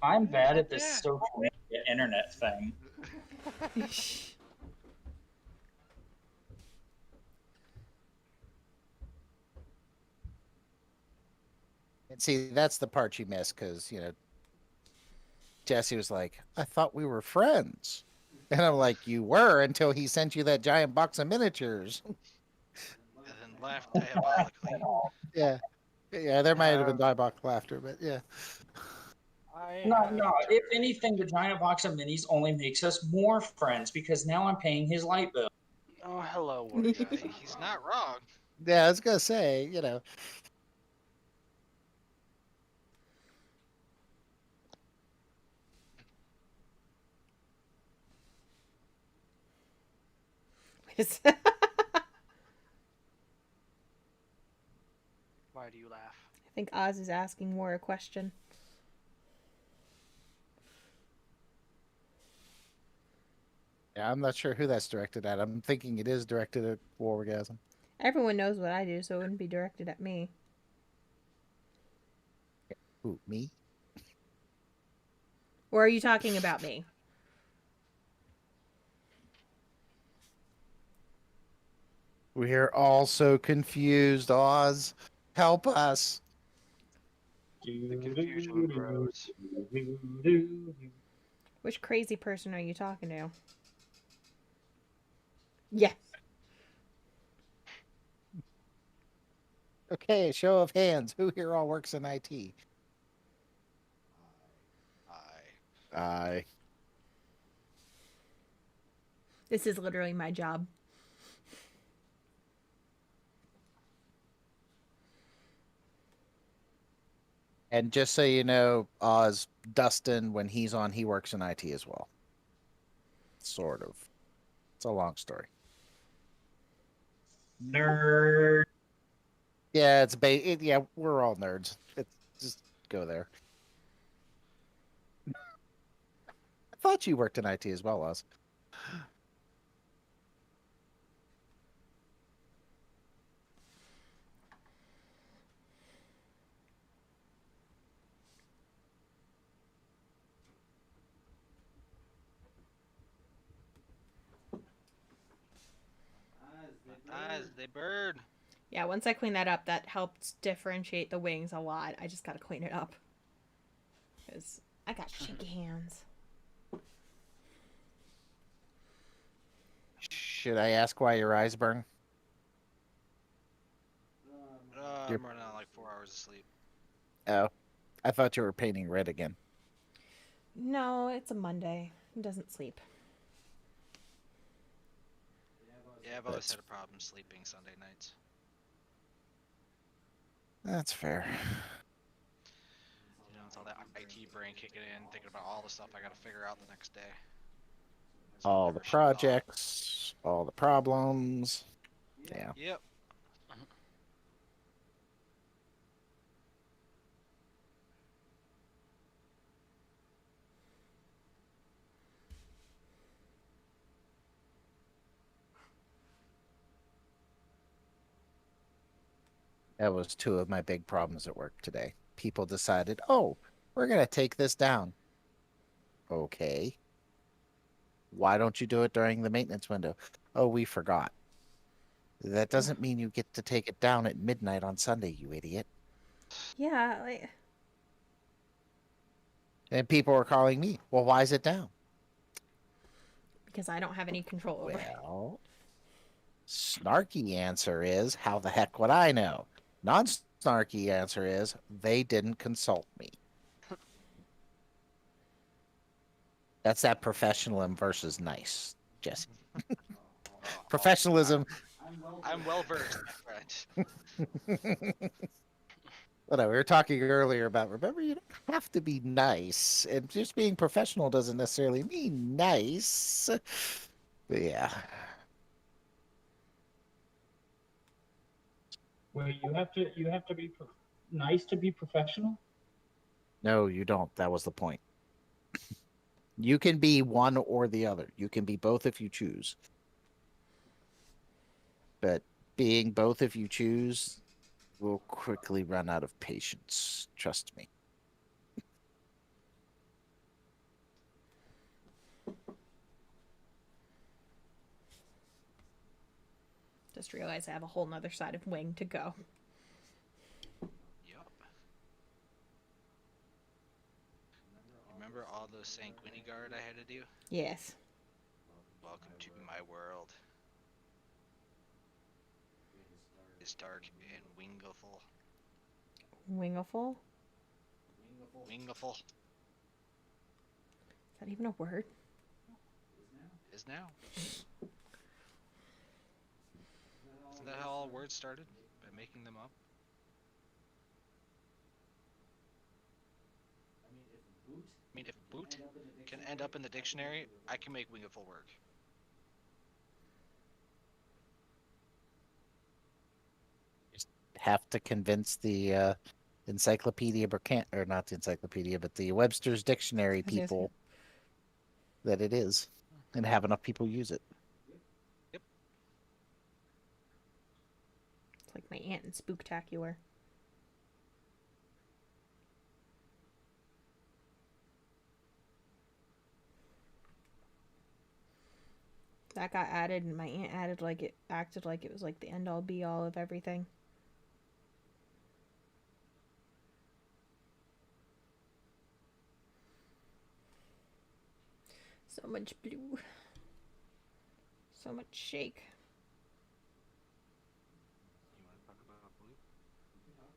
I'm bad at this
Yeah.
social media internet thing.
And see, that's the part you missed because, Jesse was like, I thought we were friends. And I'm like, you were until he sent you that giant box of miniatures.
and then laughed diabolically.
Yeah. Yeah, there might have been diabolical laughter, but yeah.
No. If anything, the giant box of minis only makes us more friends because now I'm paying his light bill.
Oh, hello, warrior.
He's not wrong.
Yeah, I was going to say,
Why do you laugh?
I think Oz is asking more a question.
Yeah, I'm not sure who that's directed at. I'm thinking it is directed at Wargasm.
Everyone knows what I do, so it wouldn't be directed at me.
Who, me?
Or are you talking about me?
We're all so confused, Oz. Help us.
The confusion grows.
Which crazy person are you talking to? Yeah.
Okay, a show of hands. Who here all works in IT? I.
This is literally my job.
And just so you know, Oz, Dustin, when he's on, he works in IT as well. Sort of. It's a long story.
Nerd.
Yeah, yeah, we're all nerds. Just go there. I thought you worked in IT as well, Oz.
As the bird.
Yeah, once I clean that up, that helped differentiate the wings a lot. I just gotta clean it up. Because I got shaky hands.
Should I ask why your eyes burn?
I'm running on like 4 hours of sleep.
Oh, I thought you were painting red again.
No, it's a Monday. He doesn't sleep.
Yeah, I've always had a problem sleeping Sunday nights.
That's fair.
It's all that IT brain kicking in, thinking about all the stuff I gotta figure out the next day.
all the
Never shut off.
projects, all the problems. Yeah.
Yep.
That was two of my big problems at work today. People decided, oh, we're going to take this down. Okay. Why don't you do it during the maintenance window? Oh, we forgot. That doesn't mean you get to take it down at midnight on Sunday, you idiot.
Yeah, like
And people were calling me, well, why is it down?
because I don't have any control over it.
Well, snarky answer is, how the heck would I know? Non-snarky answer is, they didn't consult me. That's that professionalism versus nice, Jesse. Professionalism.
I'm well versed, my friend.
Whatever. We were talking earlier about, remember, you don't have to be nice. And just being professional doesn't necessarily mean nice. But yeah.
Wait, you have to be nice to be professional.
No, you don't. That was the point. You can be one or the other. You can be both if you choose. But being both if you choose will quickly run out of patience. Trust me.
Just realized I have a whole nother side of wing to go.
Yup. Remember all the sanguinity guard I had to do?
Yes.
Welcome to my world. It's dark and wingful.
Wingaful?
Wingful
Is that even a word?
is now. Isn't that how all words started? By making them up? I mean, if boot can end up in the dictionary, I can make wingful work.
Have to convince the Encyclopedia or not the Encyclopedia, but the Webster's Dictionary
was gonna say-
people that it is, and have enough people use it.
It's like my aunt in Spooktacular. That got added, and my aunt acted like it was like the end all be all of everything. So much blue. So much shake.
You want to talk about blue?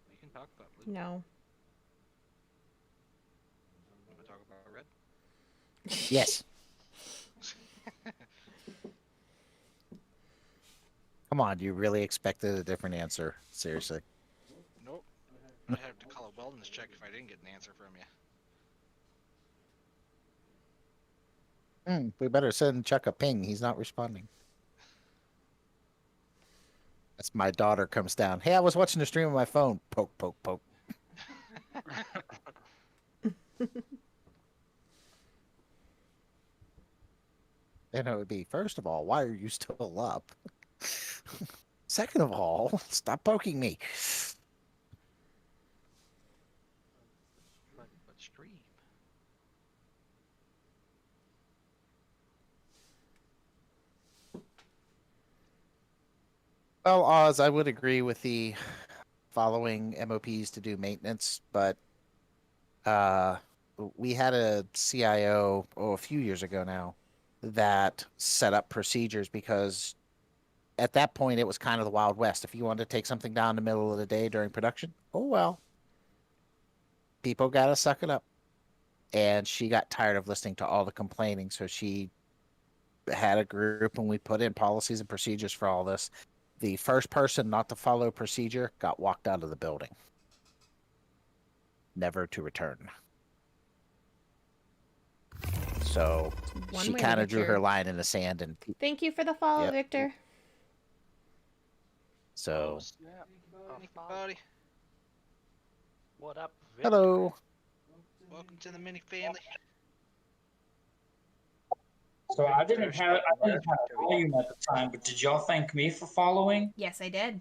We can talk about blue.
No.
You want to talk about red?
Yes. Come on, you really expected a different answer? Seriously.
Nope. I'd have to call a wellness check if I didn't get an answer from you.
We better send Chuck a ping. He's not responding. That's my daughter comes down. Hey, I was watching the stream on my phone. Poke, poke, poke. Then it would be, first of all, why are you still up? Second of all, stop poking me.
But stream.
Well, Oz, I would agree with the following MOPs to do maintenance, but we had a CIO a few years ago now that set up procedures because at that point it was kind of the Wild West. If you wanted to take something down in the middle of the day during production, oh well. People got to suck it up. And she got tired of listening to all the complaining, so she had a group and we put in policies and procedures for all this. The first person not to follow procedure got walked out of the building. Never to return. So
One
she
way,
kind of drew her
Victor.
line in the sand, and
Thank you for the follow,
Yep.
Victor.
so
Snap.
Thank you, buddy.
What up, Victor?
hello.
Welcome to the mini family.
So I didn't
Victor,
have
speaking of
volume at the time, but did y'all thank me for following?
Yes, I did.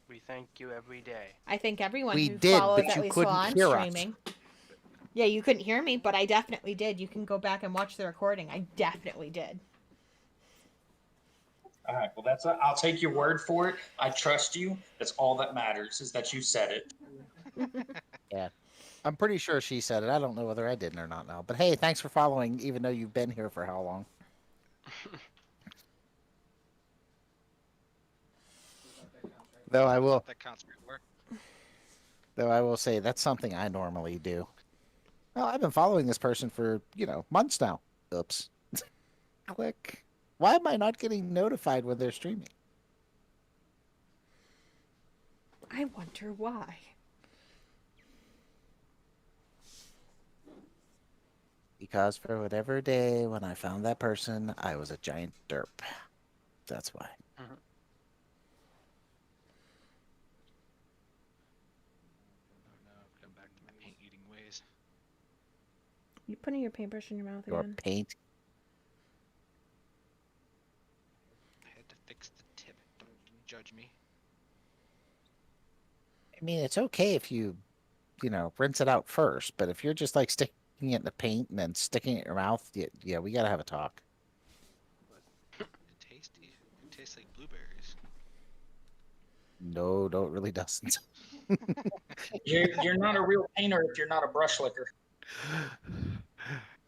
We thank you every day.
I think everyone
We
who
did,
follows
but
at
you
least
couldn't
while I'm
hear us.
streaming. Yeah, you couldn't hear me, but I definitely did. You can go back and watch the recording. I definitely did.
All right, well I'll take your word for it. I trust you. That's all that matters is that you said it.
Yeah. I'm pretty sure she said it. I don't know whether I didn't or not now. But hey, thanks for following, even though you've been here for how long? Though I will,
That counts for work.
though I will say that's something I normally do. Well, I've been following this person for, months now. Oops. Click. Why am I not getting notified when they're streaming?
I wonder why.
Because for whatever day when I found that person, I was a giant derp. That's why.
Oh no, come back to my paint eating ways.
You putting your paintbrush in your mouth
Your
again?
paint.
I had to fix the tip. Don't judge me.
I mean, it's okay if you, rinse it out first, but if you're just like sticking it in the paint and then sticking it in your mouth, yeah, we gotta have a talk.
It's tasty. It tastes like blueberries.
No, it really doesn't.
You're not a real painter if you're not a brush licker.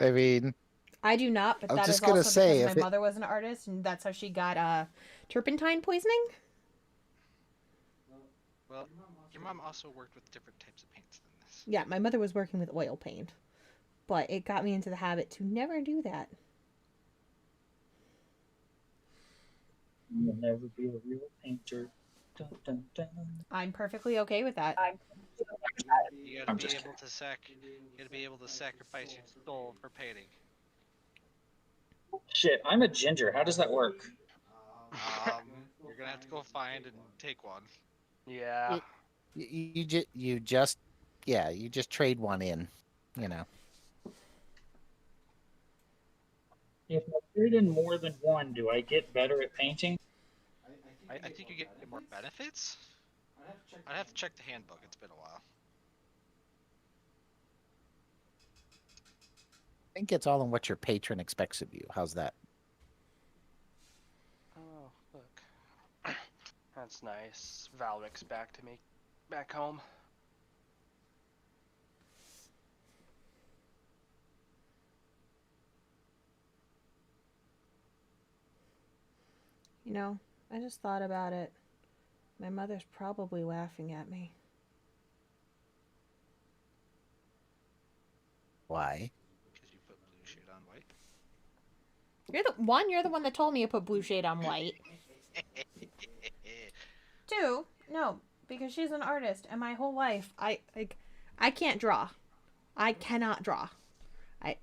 I mean,
I do not, but
I was
that is
just gonna
also
say,
because
if
my
it-
mother was an artist, and that's how she got turpentine poisoning.
Well, your mom also worked with different types of paints than this.
Yeah, my mother was working with oil paint, but it got me into the habit to never do that.
You'll never be a real painter. Dun, dun, dun.
I'm perfectly okay with that.
You
I'm
gotta
just
be able to sacrifice your soul for painting.
Shit, I'm a ginger. How does that work?
You're gonna have to go find and take one.
Yeah.
you just trade one in, you know.
If I trade in more than one, do I get better at painting?
I think you get more benefits. I'd have to check the handbook. It's been a while.
I think it's all in what your patron expects of you. How's that?
Oh, look. That's nice. Valric's back to me. Back home.
You know, I just thought about it. My mother's probably laughing at me.
Why?
Because you put blue shade on white.
You're the one that told me to put blue shade on white. 2, no, because she's an artist, and my whole life, I can't draw. I cannot draw.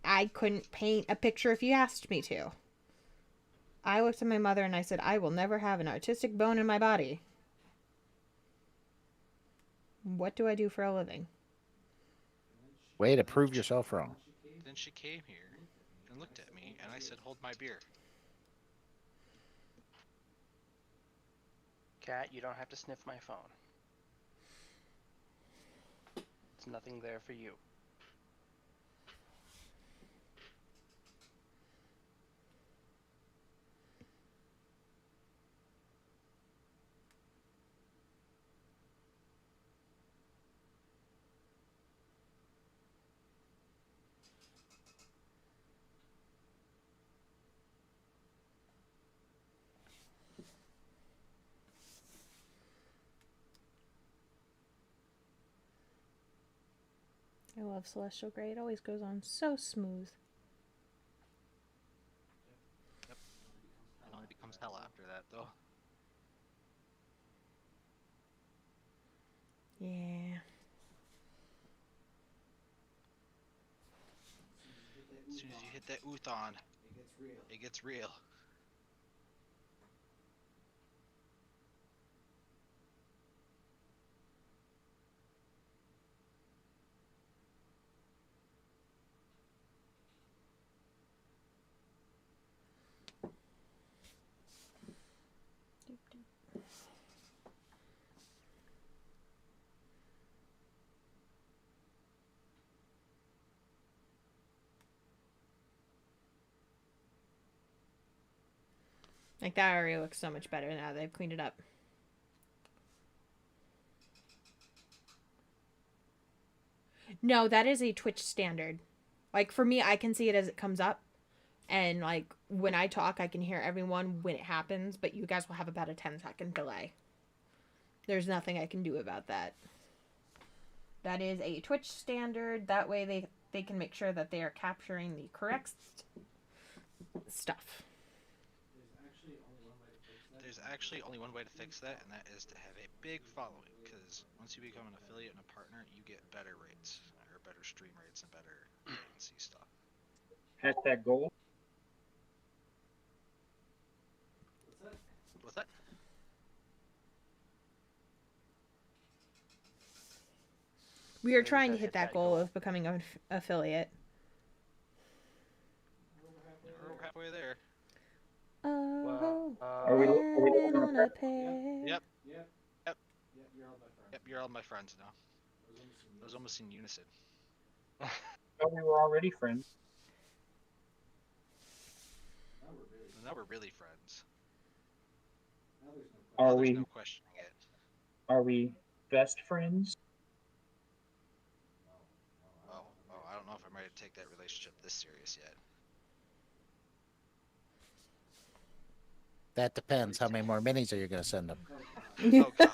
I couldn't paint a picture if you asked me to. I looked at my mother and I said, I will never have an artistic bone in my body. What do I do for a living?
Way to prove yourself wrong.
Then she came here and looked at me, and I said, "Hold my beer."
Cat, you don't have to sniff my phone. There's nothing there for you.
I love Celestial Gray. It always goes on so smooth.
It only becomes hell after that, though.
Yeah.
As soon as you hit Get that ooth on.
It gets real.
It gets real.
Like, that area looks so much better now. They've cleaned it up. No, that is a Twitch standard. Like, for me, I can see it as it comes up. And, like, when I talk, I can hear everyone when it happens. But you guys will have about a 10-second delay. There's nothing I can do about that. That is a Twitch standard. That way they can make sure that they are capturing the correct stuff.
There's actually only one way to fix that, and that is to have a big following. Because once you become an affiliate and a partner, you get better rates, or better stream rates, and better latency stuff.
Hashtag goal.
What's that?
We are
Maybe
trying to
hit
hit that
that
goal
goal.
of becoming an affiliate.
We're halfway there.
Oh,
Are we
heaven
on
on
a
a pear.
Yep.
Yep.
Yep.
Yep, you're all my friends.
Yep, you're all my friends now.
Those
That was almost in unison.
thought we were already friends.
Now we're really.
Now we're really friends.
Now there's no
Are
Now there's
we?
no questioning it.
Are we best friends?
I don't know if I'm ready to take that relationship this serious yet.
That depends. How many more minis are you going to send them?
Oh god.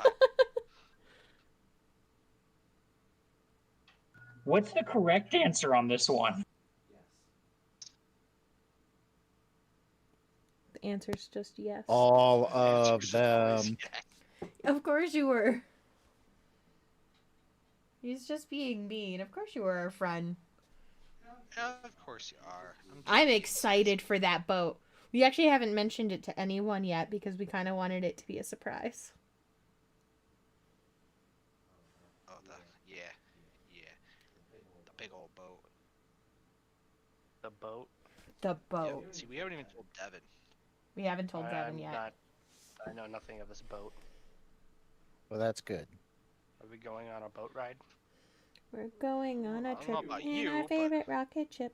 What's the correct answer on this one?
Yes.
The answer's just yes.
All
The answer
of
is always
them.
yes.
Of course you were. He's just being mean. Of course you were our friend.
Yeah, of course you are.
I'm excited for that boat. We actually haven't mentioned it to anyone yet because we kind of wanted it to be a surprise.
Oh, yeah. The big old boat.
The boat.
The
Yep.
boat.
See, we haven't even told Devin.
We haven't told Devin
I'm
yet.
not. I know nothing of this boat.
Well, that's good.
Are we going on a boat ride?
We're going on
I
a
don't
trip
know about
in
you,
our
but-
favorite rocket ship.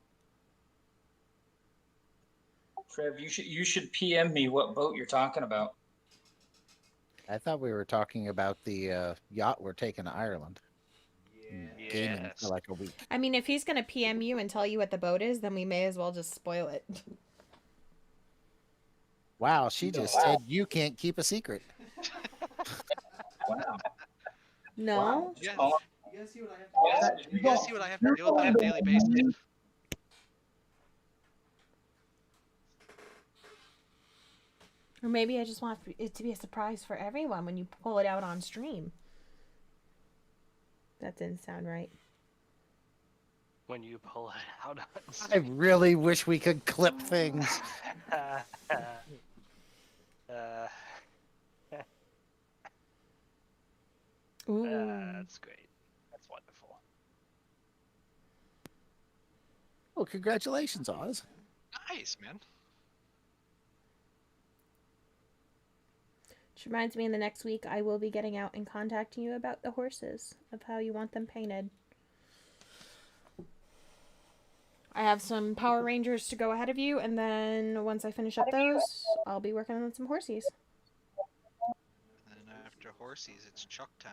Trev, you should PM me what boat you're talking about.
I thought we were talking about the yacht we're taking to Ireland.
Yeah.
Gaming
Yes.
for like a week.
I mean, if he's going to PM you and tell you what the boat is, then we may as well just spoil it.
Wow, she just said you can't keep a secret.
Wow.
No?
Wow.
Yeah.
You guys see what I have to
Yeah.
do?
You guys see what I have to deal with on a daily basis?
Or maybe I just want it to be a surprise for everyone when you pull it out on stream. That didn't sound right.
When you pull it out on
I really wish we could clip things.
uh,
Ooh.
that's great. That's wonderful.
Well, congratulations, Oz.
Nice, man.
Which reminds me, in the next week, I will be getting out and contacting you about the horses, of how you want them painted. I have some Power Rangers to go ahead of you, and then once I finish up those, I'll be working on some horsies.
And then after horsies, it's Chuck time.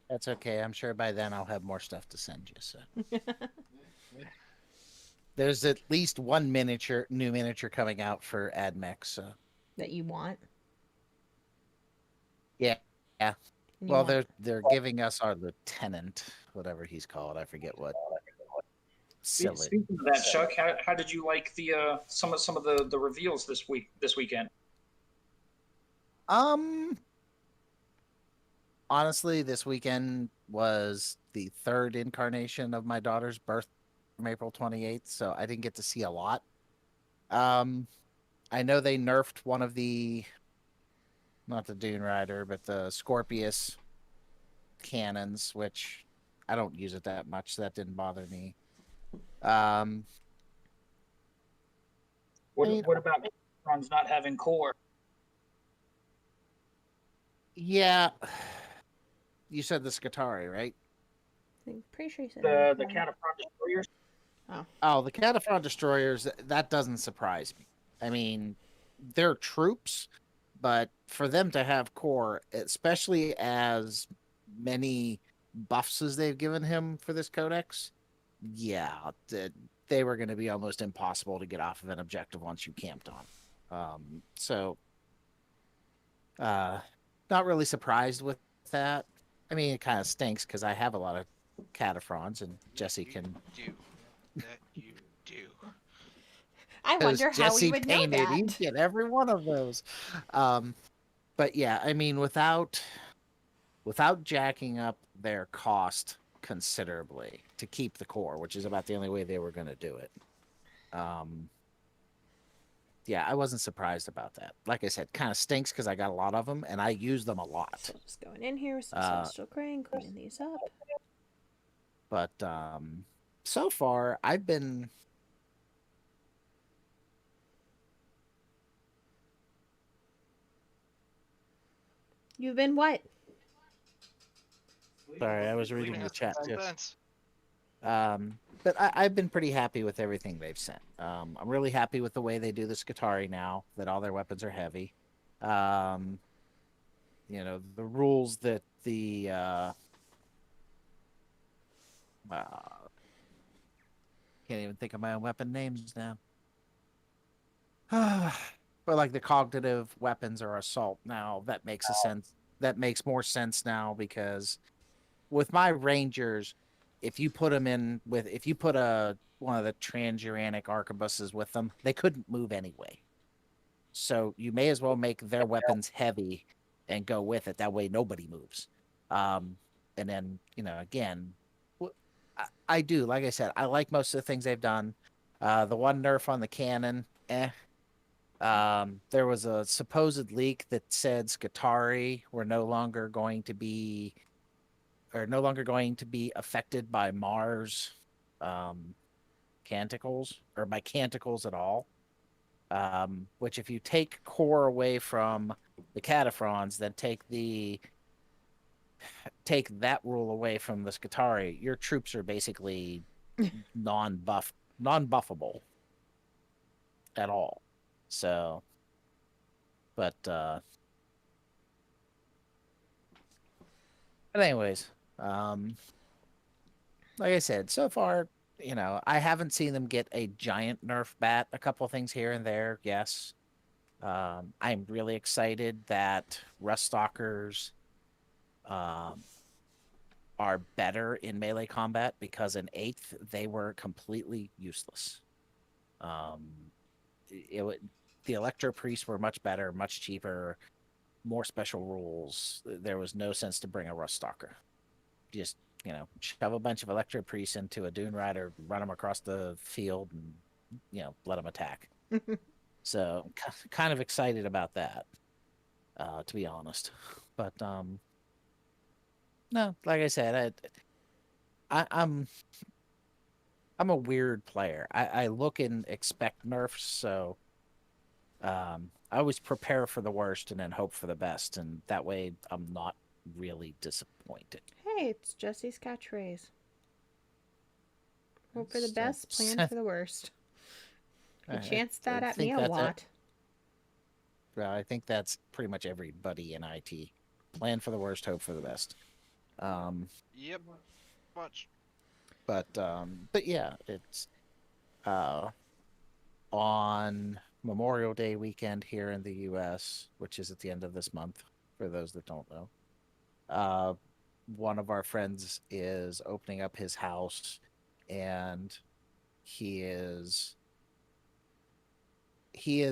That's okay. I'm sure by then I'll have more stuff to send you. So there's at least one new miniature coming out for AdMech. So
That you want.
yeah.
And you
Well,
want-
they're giving us our lieutenant, whatever he's called. I forget what. silly.
Speaking of that, Chuck, how did you like the some of the reveals this weekend?
Um, honestly, this weekend was the third incarnation of my daughter's birth from April 28th, so I didn't get to see a lot. Um, I know they nerfed one of the, not the Dune Rider, but the Scorpius cannons, which I don't use it that much, so that didn't bother me. Um, I mean,
What about Ron's not having core?
yeah, you said the Scutari, right?
I'm pretty sure you said
The Catapult destroyers?
Oh, the Cataphront destroyers, that doesn't surprise me. I mean, they're troops, but for them to have core, especially as many buffs as they've given him for this codex, yeah, they were going to be almost impossible to get off of an objective once you camped on. So, not really surprised with that. I mean, it kind of stinks because I have a lot of Cataphrons, and Jesse can.
You do.
I wonder how
Jesse
we would know
painted
that.
each and every one of those. But yeah, I mean, without jacking up their cost considerably to keep the core, which is about the only way they were going to do it. Yeah, I wasn't surprised about that. Like I said, kind of stinks because I got a lot of them and I use them a lot.
So just going in here with some Celestial Crane, cleaning these up.
But so far, I've been.
You've been what?
Sorry, I was reading
Cleaning
the
up
chat too.
fence.
But I've been pretty happy with everything they've sent. I'm really happy with the way they do the Scutari now, that all their weapons are heavy. You know, the rules that the can't even think of my own weapon names now. But like the cognitive weapons or assault now, that makes a sense. That makes more sense now because with my rangers, if you put one of the transuranic arquebuses with them, they couldn't move anyway. So you may as well make their weapons heavy and go with it. That way nobody moves. And then, you know, again, I do, like I said, I like most of the things they've done. The one nerf on the cannon, eh. There was a supposed leak that said Scutari were no longer going to be affected by Mars canticles or by canticles at all. Which if you take core away from the cataphrons, then take that rule away from the Scutari, your troops are basically non-buffable at all. So, but anyways, like I said, so far, you know, I haven't seen them get a giant nerf bat. A couple of things here and there, yes. I'm really excited that Rust Stalkers are better in melee combat because in 8th they were completely useless. The Electro Priests were much better, much cheaper, more special rules. There was no sense to bring a Rust Stalker. Just, you know, shove a bunch of Electro Priests into a Dune Rider, run them across the field, and, you know, let them attack. So, kind of excited about that, to be honest. But, no, like I said, I'm a weird player. I look and expect nerfs, so I always prepare for the worst and then hope for the best, and that way I'm not really disappointed.
Hey, it's Jesse's catchphrase. Hope for the best, plan for the worst. You chanced that at me a lot.
Well, I think that's pretty much everybody in IT. Plan for the worst, hope for the best.
Yep. Much.
But yeah, it's on Memorial Day weekend here in the US, which is at the end of this month, for those that don't know. One of our friends is opening up his house, and He is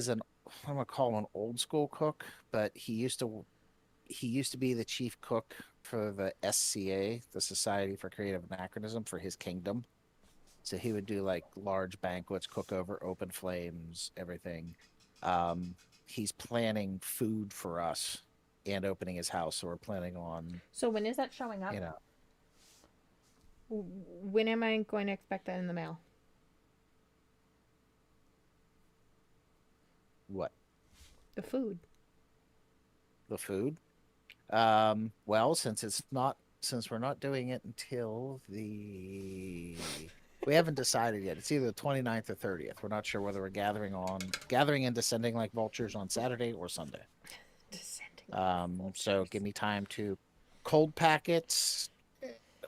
an I'm gonna call him an old school cook, but he used to be the chief cook for the SCA, the Society for Creative Anachronism, for his kingdom. So he would do like large banquets, cook over open flames, everything. Um, he's planning food for us and opening his house. So we're planning on,
So when is that showing up?
you know,
When am I going to expect that in the mail?
what,
The food.
the food. Well, since we're not doing it until we haven't decided yet. It's either the 29th or 30th. We're not sure whether we're gathering and descending like vultures on Saturday or Sunday.
Descending.
So give me time to cold packets,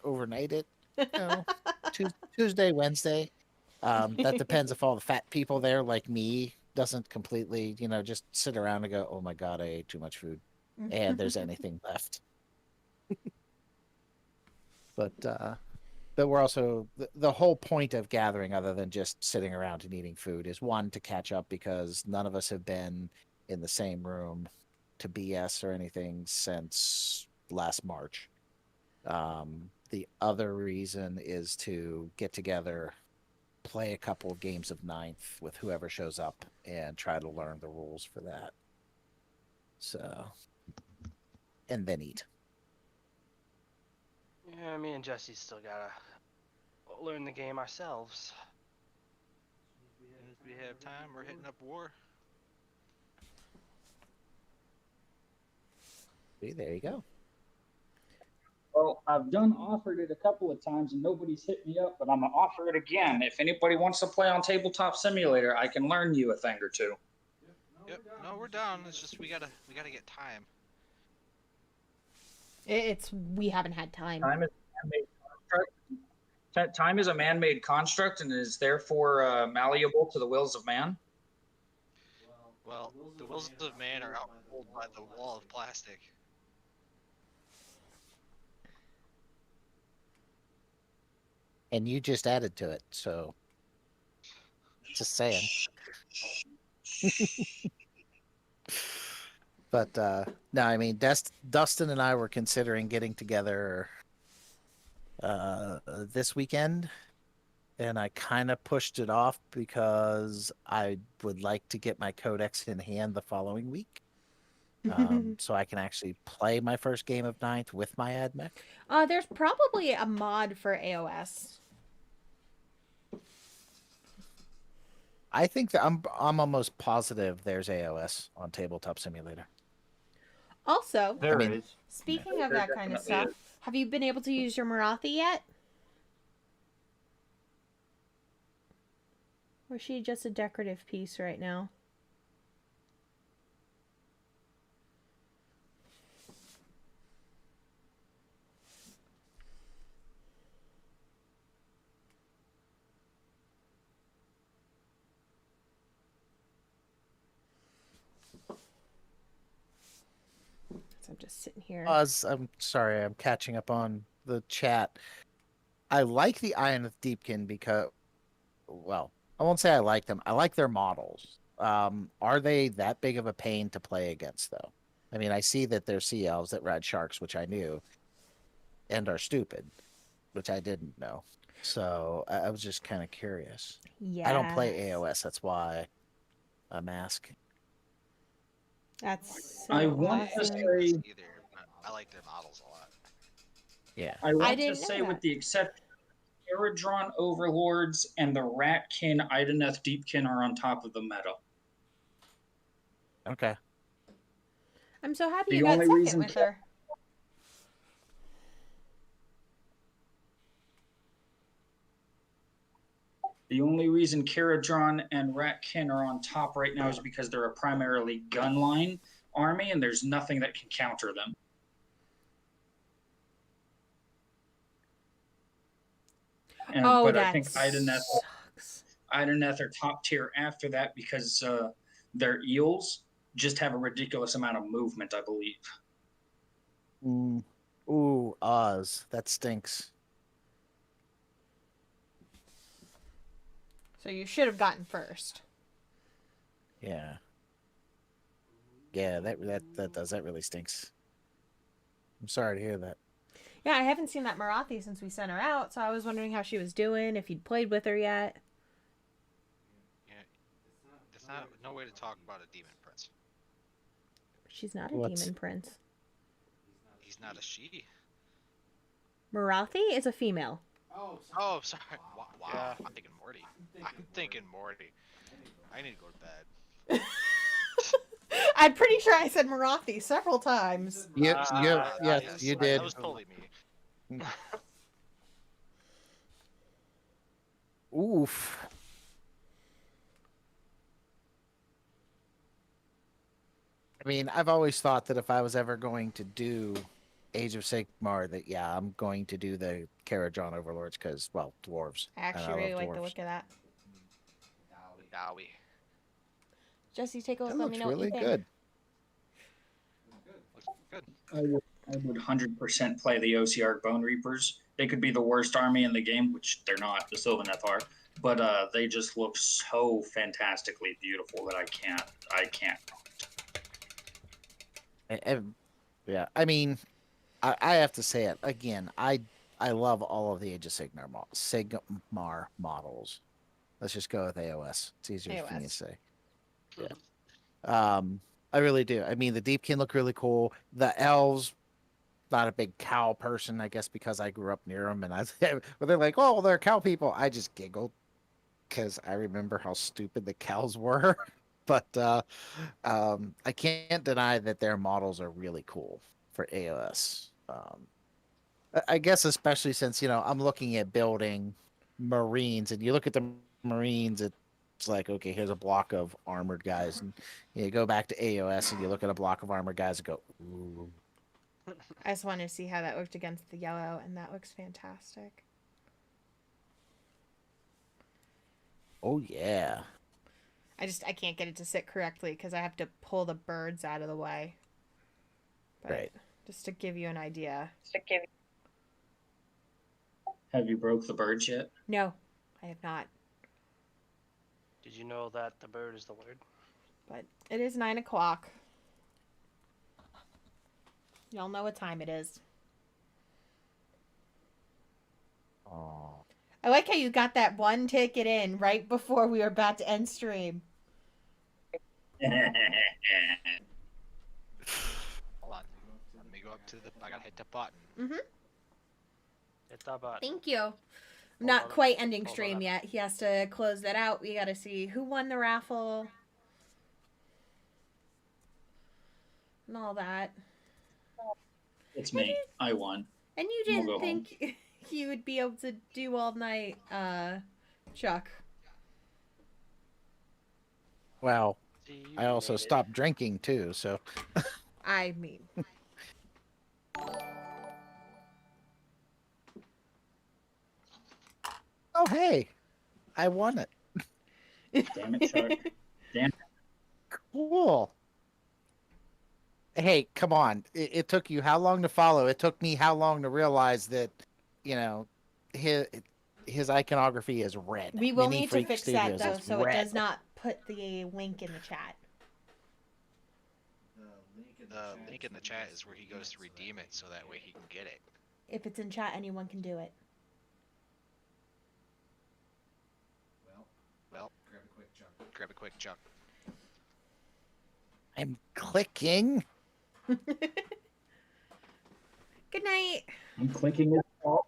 overnight it, you know, Tuesday, Wednesday. That depends if all the fat people there, like me, doesn't completely, just sit around and go, "Oh my God, I ate too much food," and there's anything left. But we're also the whole point of gathering, other than just sitting around and eating food, is one, to catch up because none of us have been in the same room to BS or anything since last March. The other reason is to get together, play a couple of games of Ninth with whoever shows up, and try to learn the rules for that. So, and then eat.
Yeah, me and Jesse still gotta learn the game ourselves.
As we have time, we're hitting up war.
See, there you go.
Well, I've done offered it a couple of times and nobody's hit me up, but I'm gonna offer it again. If anybody wants to play on Tabletop Simulator, I can learn you a thing or two.
Yep. No, we're down. It's just we gotta get time.
We haven't had time.
Time is a man-made construct. Time is a man-made construct and is therefore malleable to the wills of man.
Well, the wills of man are outpulled by the wall of plastic.
And you just added to it, so just saying. But no, I mean, Dustin and I were considering getting together this weekend, and I kind of pushed it off because I would like to get my codex in hand the following week, so I can actually play my first game of Ninth with my admech.
There's probably a mod for AOS.
I think that I'm almost positive there's AOS on Tabletop Simulator.
Also,
There
mean-
is.
speaking
Yeah,
of
there
that kind of
definitely
stuff, have you been able to use your Marathi yet? Or is she just a decorative piece right now? So I'm just sitting here.
I'm sorry, I'm catching up on the chat. I like the Iron of Deepkin because, well, I won't say I like them. I like their models. Are they that big of a pain to play against, though? I mean, I see that they're sea elves that ride sharks, which I knew, and are stupid, which I didn't know. So I was just kind of curious.
Yeah.
I don't play AOS, that's why I'm asking.
That's so
I want to
awesome.
say-
Either, but I like their models a lot.
Yeah.
I want to
didn't know
say,
that.
with the exception of Aerodron Overlords and the Ratkin Ideneth Deepkin are on top of the meta.
Okay.
I'm so happy
The
you got
only
second
reason-
with her.
The only reason Caradron and Ratkin are on top right now is because they're a primarily gunline army and there's nothing that can counter them. But I think Ideneth are top tier after that because their eels just have a ridiculous amount of movement, I believe.
Ooh, Oz. That stinks.
So you should have gotten first.
Yeah. Yeah, that really stinks. I'm sorry to hear that.
Yeah, I haven't seen that Marathi since we sent her out, so I was wondering how she was doing, if you'd played with her yet.
Yeah, that's not no way to talk about a demon prince.
She's not a
What's-
demon prince.
He's not a she.
Marathi is a female.
Oh,
Oh, sorry. Wow,
Yeah.
I'm thinking Morty. I'm thinking Morty. I need to go to bed.
I'm pretty sure I said Marathi several times.
Yes,
Yes,
you
That
did.
was totally me.
Oof. I mean, I've always thought that if I was ever going to do Age of Sigmar, that yeah, I'm going to do the Karajan Overlords because, well, dwarves.
I
and
actually really
love
like the
dwarves.
look of that.
Dowie.
Jesse, take a look.
That
Let
looks
me know what
really
you think.
good.
Good.
I would 100% play the OCR Bone Reapers. They could be the worst army in the game, which they're not. The Sylvaneth are, but they just look so fantastically beautiful that I can't.
Yeah, I mean, I have to say it again. I love all of the Age of Sigmar models. Let's just go with AOS. It's easier for me to
AOS.
say. Yeah. I really do. I mean, the Deepkin look really cool. The elves, not a big cow person, I guess, because I grew up near them, and but they're like, oh, they're cow people. I just giggled because I remember how stupid the cows were. But I can't deny that their models are really cool for AOS. I guess especially since I'm looking at building Marines, and you look at the Marines, it's like, okay, here's a block of armored guys, and you go back to AOS and you look at a block of armored guys and go, ooh.
I just wanted to see how that worked against the yellow, and that looks fantastic.
Oh yeah.
I can't get it to sit correctly because I have to pull the birds out of the way. But
Right.
just to give you an idea.
Have you broke the birds yet?
No, I have not.
Did you know that the bird is the word?
But it is 9 o'clock. Y'all know what time it is.
Oh.
I like how you got that one ticket in right before we were about to end stream.
Hold on. Let me go up to the. I gotta hit the button.
Hit that button.
Thank you. I'm
Hold
not
on.
quite ending
Hold
stream
on.
yet. He has to close that out. We gotta see who won the raffle. And all that.
It's me. I won.
And you
We'll
didn't
go home.
think you would be able to do all night, Chuck.
Well,
See, you
I also
made it.
stopped drinking too, so.
I mean,
Oh hey, I won it.
Damn it, Chuck. Damn.
Cool. Hey, come on. It took you how long to follow? It took me how long to realize that, his iconography is red.
we will
Mini
need to
Freak
fix that
Studios
though,
is
so
red.
it does not put the link in the chat.
The link in the chat is where he goes to redeem it, so that way he can get it.
If it's in chat, anyone can do it.
Well,
grab a quick chunk.
grab a quick chunk.
I'm clicking.
Good night.
I'm clicking it all.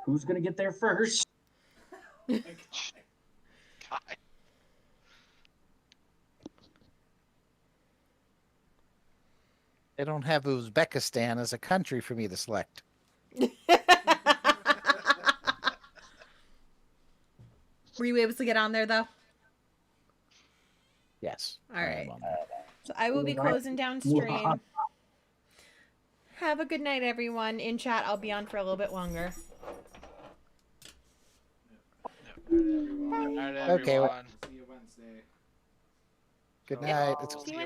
Who's gonna get there first?
God.
They don't have Uzbekistan as a country for me to select.
Were you able to get on there though?
Yes.
All
I am
right.
on that.
So I will be closing down stream. Have a good night, everyone. In chat, I'll be on for a little bit longer.
Alright,
Okay, well-
everyone.
See you Wednesday.
Good
So,
night. It's
see you